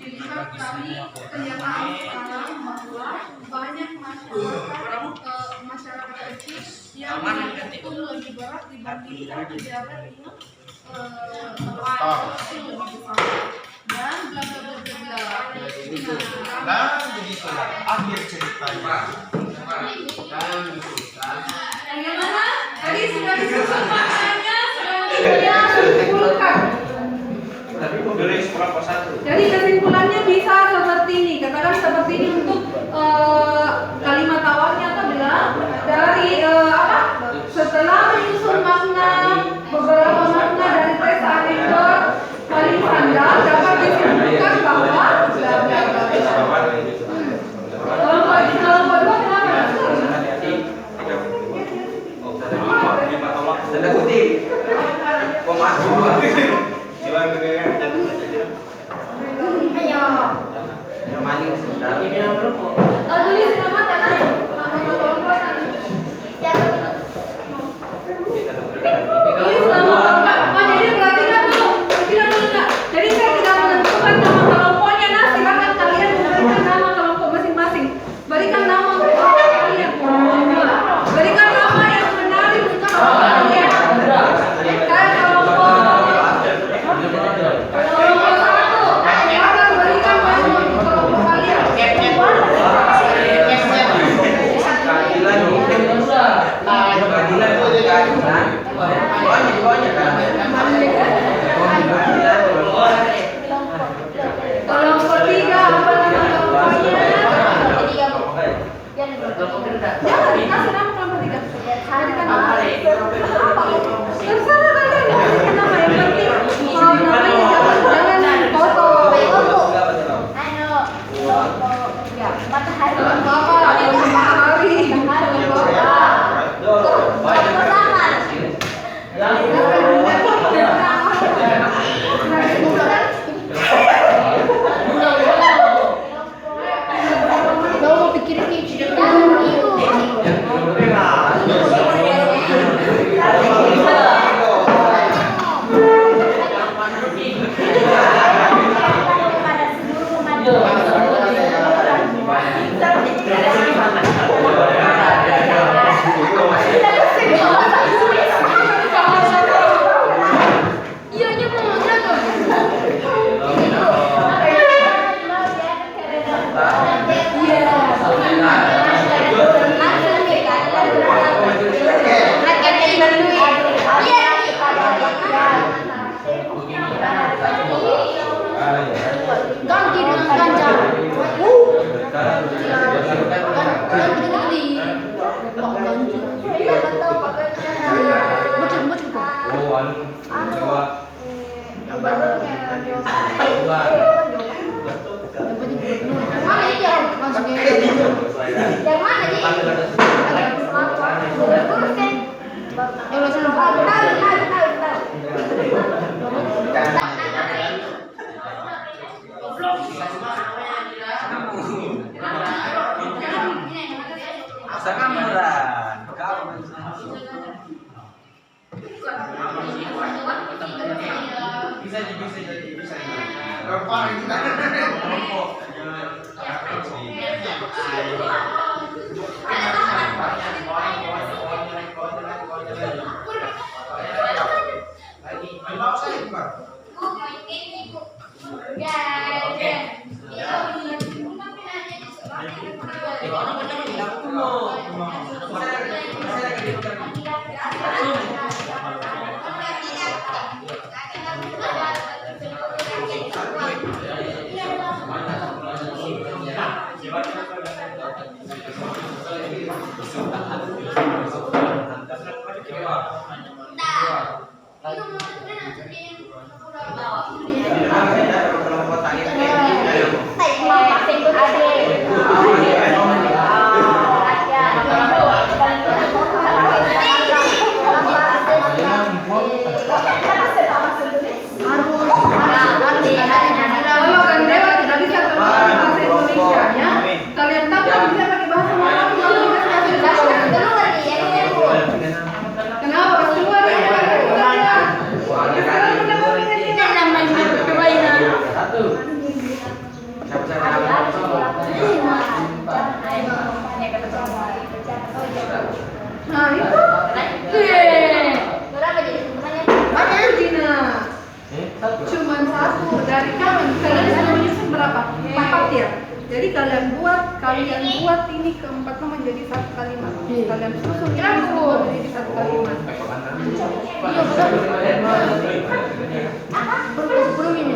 Dilihat kami kenyataan sekarang bahwa banyak masyarakat kecil yang itu lebih berat dibandingkan pejabat ini lebih besar dan bla bla bla bla. Nah, begitulah akhir ceritanya. Bagaimana? Tadi sudah disusun maknanya, sudah disimpulkan. Jadi kesimpulannya bisa seperti ini. Katakan seperti ini untuk kalimat awalnya atau bilang dari setelah menyusun makna beberapa makna dari teks anekdot paling handal dapat disimpulkan bahwa bla bla bla. Kelompok dua kenapa? Tanda kutip. Koma dua. Ayo. Yang maling sudah. Aduh. Ganti dengan ganja. Ganti dengan di. Kok ganti? Bocor. Mana ini ya? Maksudnya yang mana nih? Yang lo suruh tahu. Cuman satu dari kalian bisa menyusun berapa? 4 ya. Jadi kalian buat ini keempatnya menjadi satu kalimat. Kalian susun ini semua menjadi satu kalimat. Belum ini.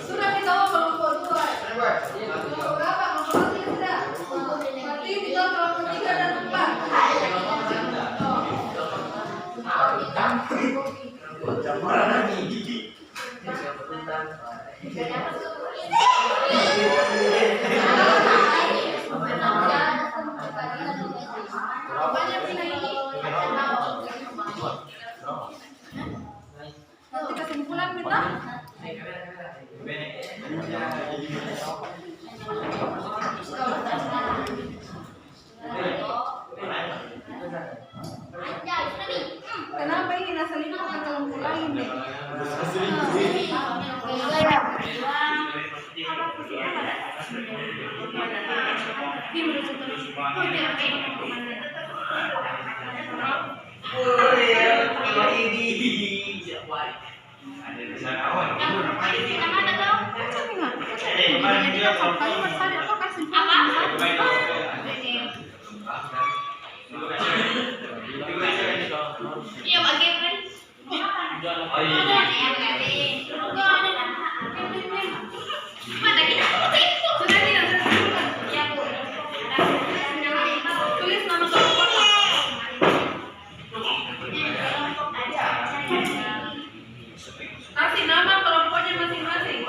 Sudah dibawa kelompok 2. Kelompok berapa? Kelompok 3 sudah. Berarti tinggal kelompok 3 dan 4. Nanti kesimpulan kita. Iya, bagaimana? Mana kita? Sudah tidak? Ya, Bu. Tulis nama kelompoknya. Kasih nama kelompoknya masing-masing.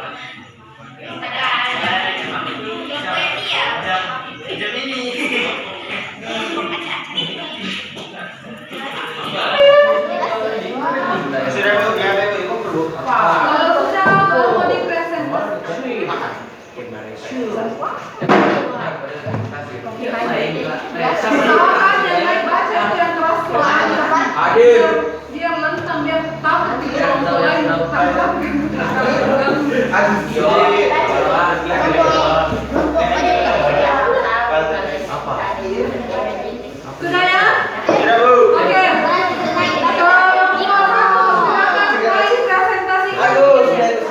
Sudah Bu, ya Bu, perlu. Kalau sudah mau dipresentasi. Silakan yang naik baca yang kelas Hadir. dia mentang dia tahu dia mulai sudah ya? Sudah Bu. Oke. Silakan mulai presentasikan.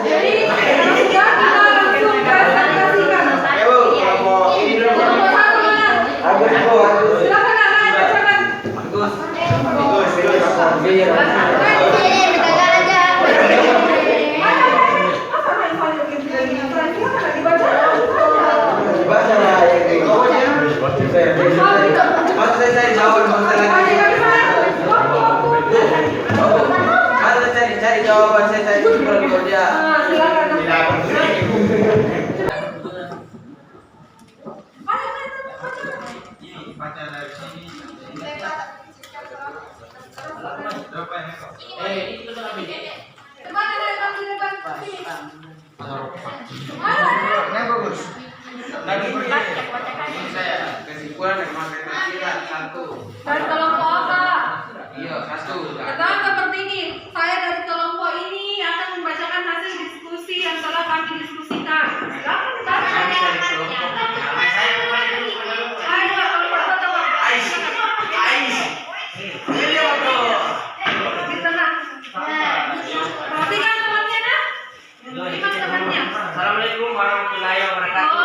Jadi kalau sudah kita langsung presentasikan. Ya Bu, kelompok ini dulu. Kelompok satu mana? Agus Bu, Agus. Silakan anak bacakan. Agus, biar. Baca lah yang kayak pokoknya. Mas saya jawab masalah lagi. Ada cari jawaban saya kalau dia. Baca dari sini. Berapa ini kok? Itu tuh lebih. Ini bagus. Lagi ini saya kesimpulan yang pakai tersirat satu. Dari kelompok apa? Iya, satu. Katakan seperti ini, saya dari kelompok ini akan membacakan hasil diskusi yang telah kami diskusikan. Silakan baca. Kami dari kelompok. Nama saya kembali dulu. Ayo, kelompok satu. Ais. Ini apa? Di tengah. Perhatikan temannya, nak. Simak temannya. Assalamualaikum warahmatullahi wabarakatuh.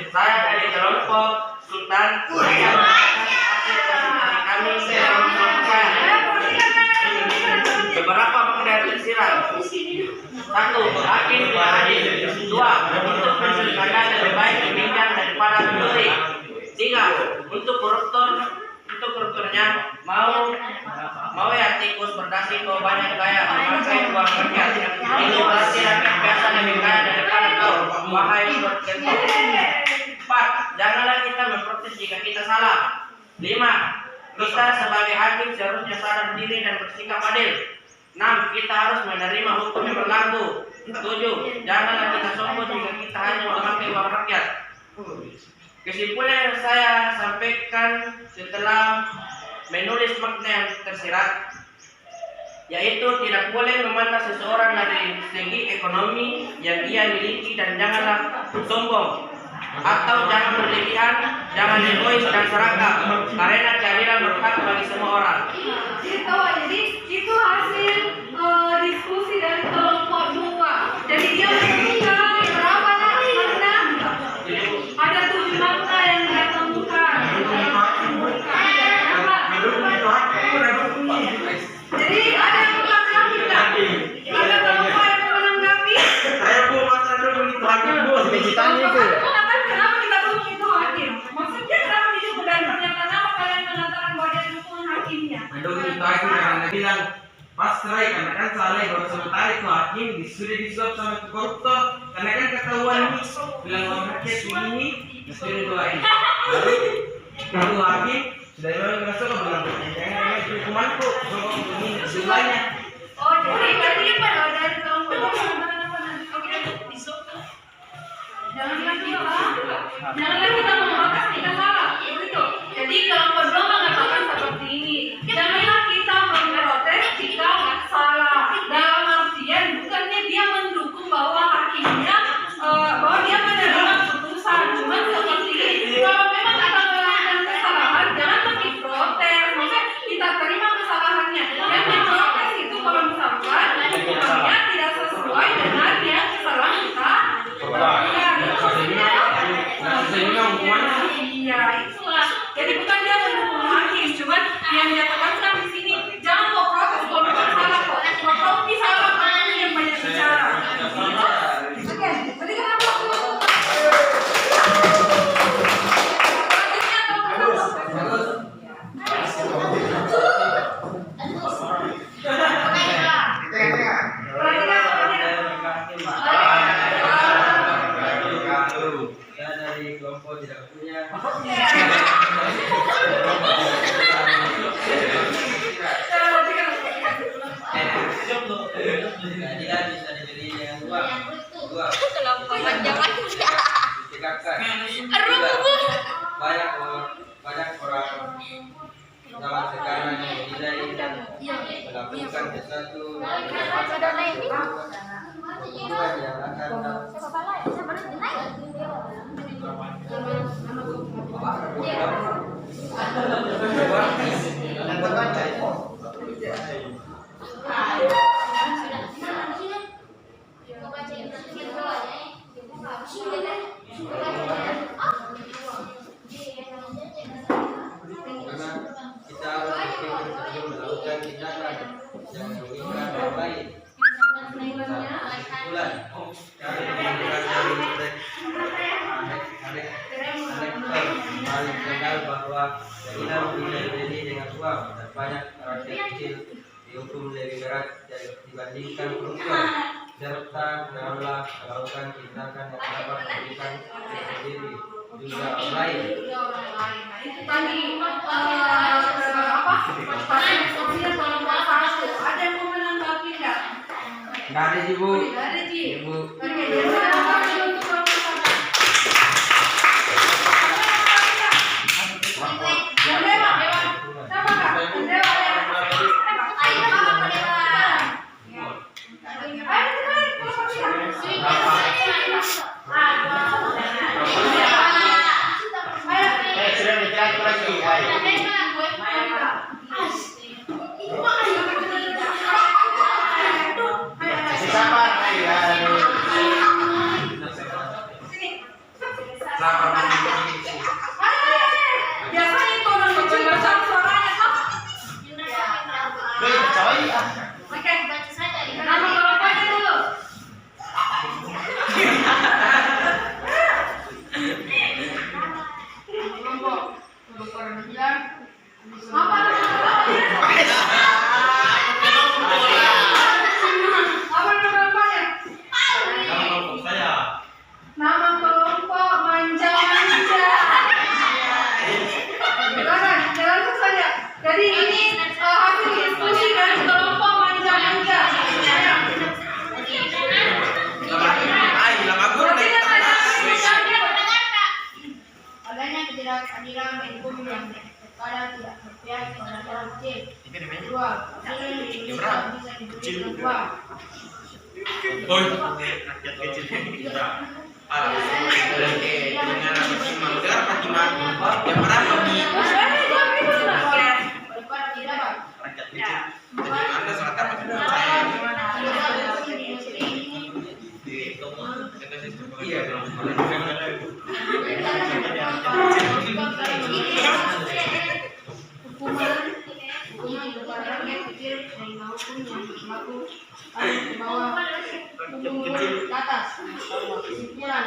Saya dari kelompok Sultan. Kami sedang melakukan beberapa pengendalian tersirat. Satu, hakim tidak hadir. Dua, untuk pilkada lebih baik diminjam daripada dibeli. Tiga, untuk koruptornya mau ya tikus berdasi kau banyak gaya memakai uang rakyat. Ini pasti rakyat biasa lebih kaya daripada kau. Wahai Lord Kenton. 4. Janganlah kita memprotes jika kita salah. 5. Kita sebagai hakim seharusnya sadar diri dan bersikap adil. 6. Kita harus menerima hukum yang berlaku. 7. Janganlah kita sombong jika kita hanya memakai uang rakyat. Kesimpulan yang saya sampaikan setelah menulis makna yang tersirat, yaitu tidak boleh memandang seseorang dari segi ekonomi yang ia miliki dan janganlah sombong atau jangan berlebihan, jangan egois dan serakah karena keadilan berhak bagi semua orang. Jadi itu hasil diskusi dari kelompok 2. Jadi dia menemukan berapa makna? Ada 7 makna yang dia temukan. Jadi ada yang menanggapi tak? Ada kelompok yang menanggapi? Saya mau masa dulu itu hakim bos. Kenapa kita dukung itu hakim? Maksudnya kenapa didukung dan pernyataan apa kalian mengatakan bahwa dia dukung hakimnya? Aduh itu hakim karena bilang pas cerai karena kan salah baru sementara itu hakim sudah disuap sama itu koruptor karena kan ketahuan nih bilang uang rakyat ini disuruh itu hakim. Lalu itu hakim sudah merasa kok bilang jangan itu hukumanku ini jumlahnya. Oh, jadi berarti pada dari kelompok itu janganlah kita memprotes jika salah, begitu. Jadi kelompok 2 mengatakan seperti ini, janganlah kita memprotes jika salah. Dalam artian bukannya dia mendukung bahwa hakimnya bahwa dia Iya, itulah. Jadi bukan dia mendukung hakim, cuman yang dia tekankan di sini jangan kok protes kalau bukan salah kok. Kalau kamu bisa salah, kamu yang banyak bicara. Oke, berarti kenapa aku? Dari kelompok tidak punya keadilan bisa dibeli dengan uang. Dua, ditingkatkan. Banyak orang zaman sekarang yang dinilai dan melakukan sesuatu yang akan kita harus berpikir melakukan tindakan yang merugikan orang lain. Kesimpulan dari paling kenal bahwa jaminan bisa dibeli dengan uang dan banyak rakyat kecil dihukum lebih berat dibandingkan koruptor serta menolak melakukan tindakan yang dapat merugikan diri sendiri juga orang lain. Itu tadi apa? Pasien sosial kalau satu ada yang mau menanggapi nggak? Nggak ada sih Bu. Nggak ada sih. Ibu. Oke, jadi apa untuk biasanya itu orang kecil besar suaranya kok. Oke, nama bapaknya dulu. Apa nama kelompok manja-manja. Jangan saja. Jadi ini hasil diskusi dari kelompok manja-manja. Adanya ketidakadilan hukum yang terkadang tidak berpihak kepada orang kecil. Dua, hasil yang bisa diberikan uang. Hukuman berupa rakyat kecil dan hukum yang berlaku di bawah hukum di atas. Kesimpulan.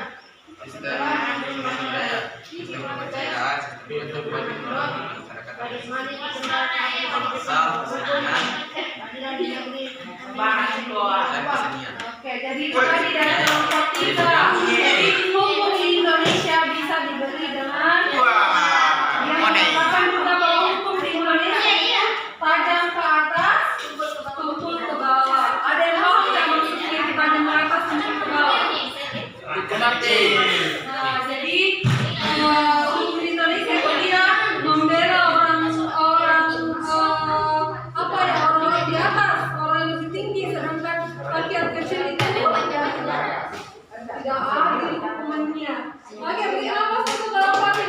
Oke, jadi itu tadi dari kelompok 3. Jadi hukum di Indonesia bisa dibeli dengan yang dikatakan juga bahwa hukum di Indonesia itu tajam ke atas, tumpul ke bawah. Ada yang mau tidak maksudnya tajam ke atas, tumpul ke bawah? Nah, jadi hukum di Indonesia itu dia membela orang di atas, orang yang lebih tinggi, sedangkan rakyat kecil itu tidak adil hukumannya. Oke, beri apa satu kelompok 3?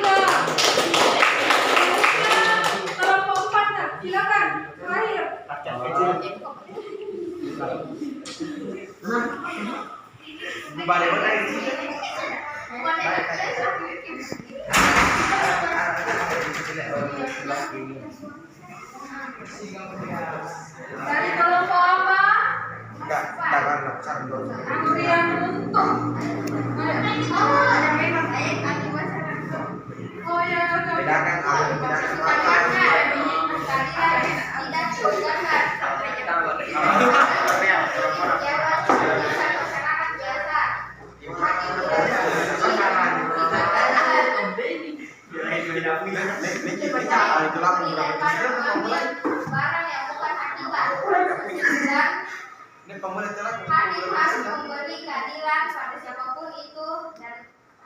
Kelompok 4, silakan. Terakhir. Balik lagi. Dari kelompok apa? Antrian untuk. Oh ya, Bedakan ada barang yang bukan akibat dan hakim harus memberi keadilan pada siapapun itu dan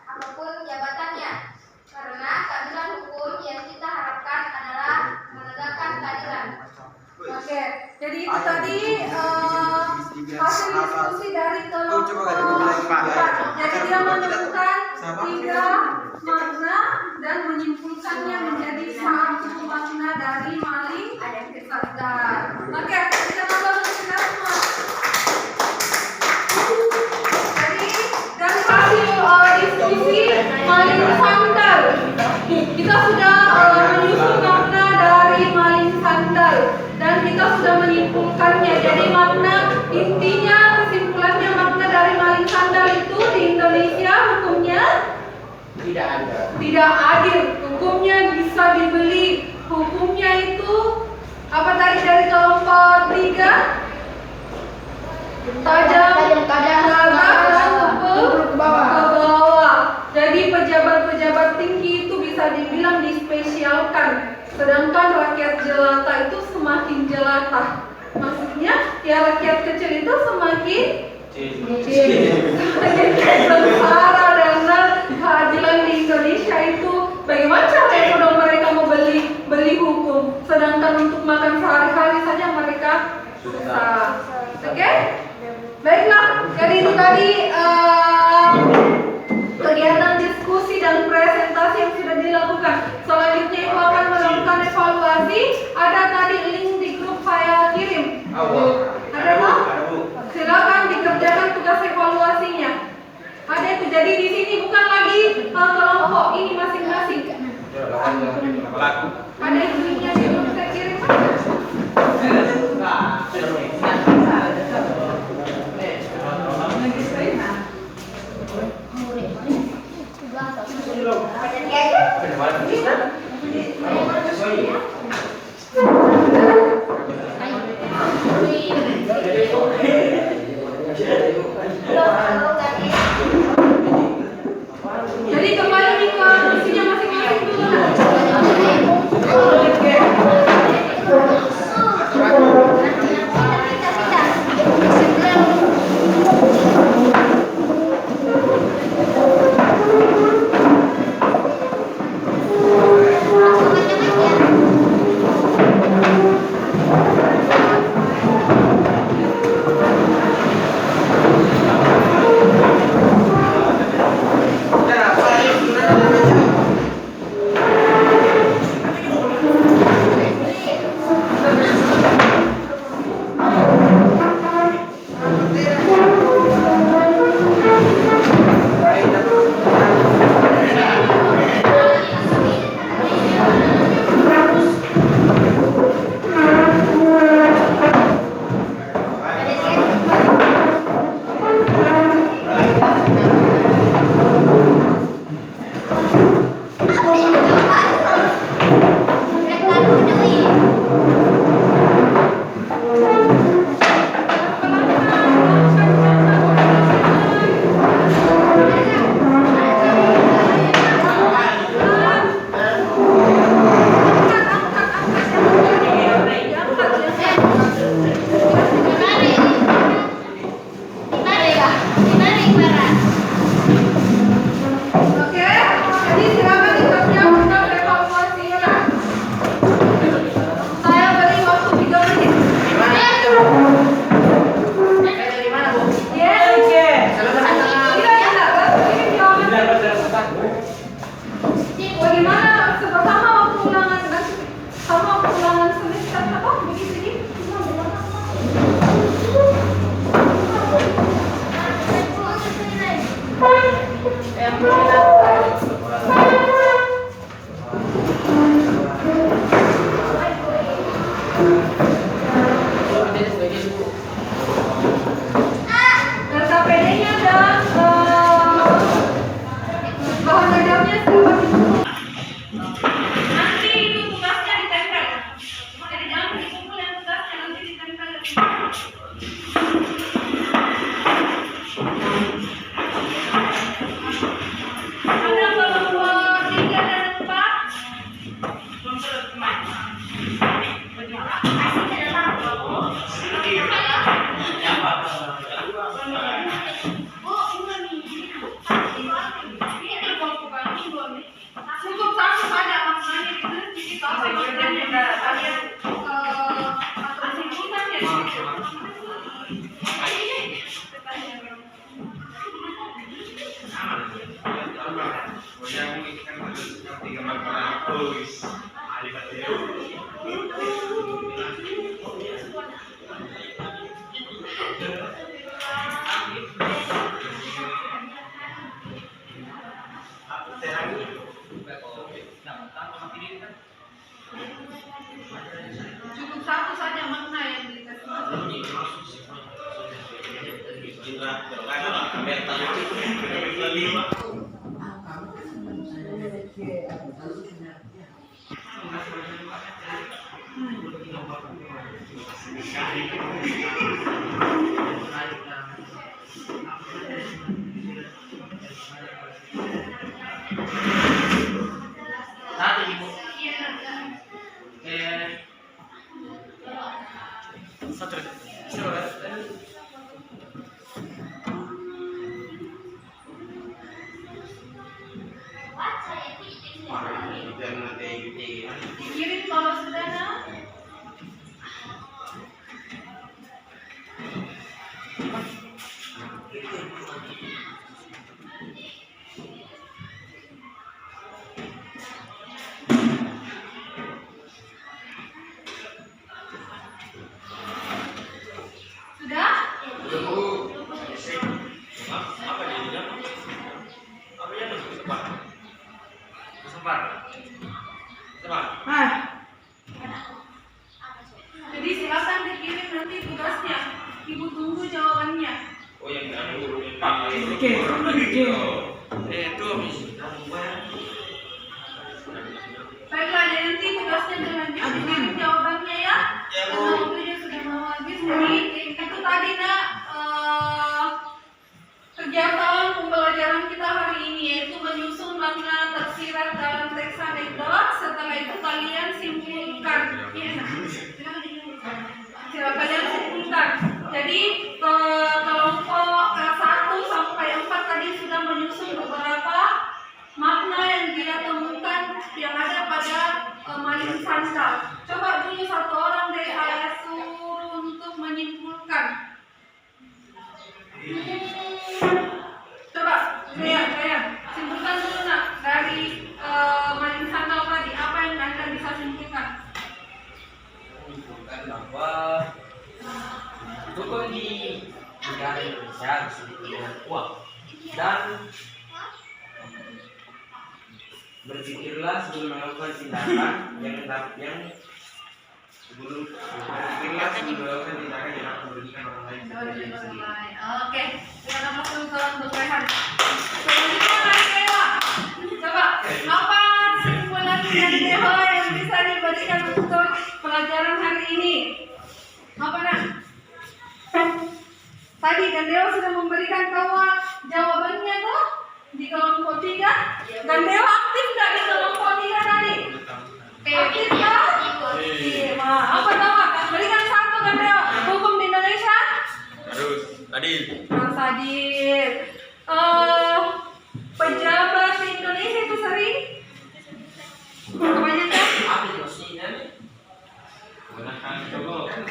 apapun jabatannya, karena keadilan hukum yang kita harapkan adalah menegakkan keadilan. Oke, jadi itu tadi hasil diskusi dari kelompok 4. Jadi dia menemukan 3 makna dan menyimpulkannya menjadi 1 makna dari maling sandal. Oke, kita coba kita semua. Jadi dari hasil diskusi maling sandal, kita sudah menyusun makna dari maling sandal dan kita sudah menyimpulkannya. Jadi makna intinya, kesimpulannya, makna dari maling sandal itu di Indonesia hukumnya tidak adil, hukumnya bisa dibeli, hukumnya itu apa tadi dari kelompok 3? Tajam ke atas dan ke bawah. Jadi pejabat-pejabat tinggi itu bisa dibilang dispesialkan, sedangkan rakyat jelata itu semakin jelata. Maksudnya ya rakyat kecil itu semakin sengsara dengan keadilan di Indonesia itu. Bagaimana caranya kalau mereka mau beli hukum, sedangkan untuk makan sehari-hari saja mereka susah. Oke? Baiklah, jadi itu tadi kegiatan diskusi dan presentasi yang sudah dilakukan. Selanjutnya Ibu akan melakukan evaluasi. Ada tadi link di grup saya kirim. Ada Pak? Silakan dikerjakan tugas evaluasinya. Ada itu. Jadi di sini bukan lagi kelompok ini masing-masing. Ada yang linknya di grup saya kirim. Jadi kembali ke isinya masing-masing dulu. Cukup satu saja makna yang dikasih. Satu ibu. Dikirim kalau sudah nak. Sudah? Jadi silakan dikirim nanti tugasnya. Ibu tunggu jawabannya. Baiklah, jadi nanti tugasnya dilanjut dikirim jawabannya ya. Karena waktunya sudah mau habis. Jadi itu tadi nak kegiatan pembelajaran kita hari ini, yaitu menyusun makna tersirat dalam teks anekdot. Setelah itu kalian simpulkan. Silakan kalian simpulkan. Jadi kelompok 1 sampai 4 tadi sudah menyusun beberapa makna yang dia temukan yang ada pada maling sandal. Coba dulu satu orang dari saya suruh untuk menyimpulkan. Coba, saya simpulkan dulu nak dari maling sandal tadi. Apa yang Anda bisa simpulkan? Menunjukkan bahwa hukum di negara Indonesia disebut dengan uang, dan berpikirlah sebelum melakukan tindakan yang sebelum melakukan tindakan yang akan merugikan orang lain. Oke, kita langsung ke untuk Rehan. Selanjutnya Mas Dewa. Coba, apa kesimpulan dari Dewa yang bisa diberikan untuk pelajaran hari ini? Apa nak? Tadi kan Dewa sudah memberikan bahwa jawabannya tuh di kelompok 3. Dan Dewa aktif nggak di kelompok 3 tadi? Aktif kan? Iya. Apa Dewa? Berikan satu kan Dewa. Hukum di Indonesia? Harus adil. Mas Adil. Pejabat di Indonesia itu sering kebanyakan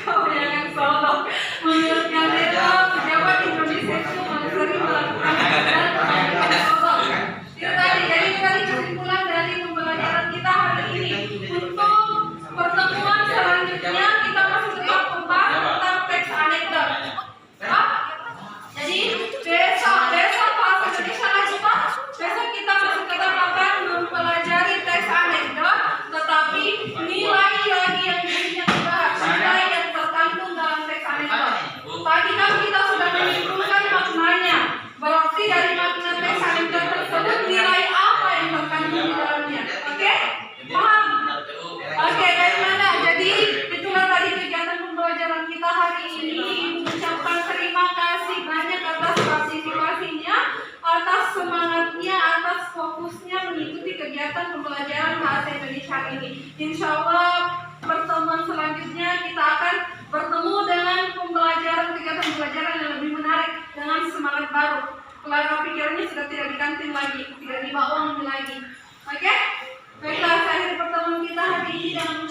kebanyakan solo. Menurut Dewa, pejabat di Indonesia itu sering melakukan kebanyakan solo. Itu tadi, jadi itu tadi kesimpulan dari pembelajaran kita hari ini. Untuk pertemuan selanjutnya kita masih tetap membahas tentang teks anekdot. Jadi besok bahasa Indonesia lagi Pak. Besok kita masih tetap akan mempelajari teks anekdot, tetapi nilai lagi yang jadinya dibahas, nilai yang terkandung dalam teks anekdot. Tadi kan kita sudah menyimpulkan maknanya. Berarti dari makna teks anekdot tersebut nilai apa yang terkandung di dalamnya? Oke? Paham? Oke, dari mana? Jadi itulah tadi kegiatan pembelajaran kita hari ini. Mengucapkan terima kasih banyak atas partisipasinya, atas semangatnya, atas fokusnya mengikuti kegiatan pembelajaran bahasa Indonesia ini. Insya Allah pertemuan selanjutnya kita akan bertemu dengan kegiatan pembelajaran yang lebih menarik dengan semangat baru. Keluarga pikirannya sudah tidak di kantin lagi, tidak di bawah lagi. Oke? Baiklah, akhir pertemuan kita hari ini dengan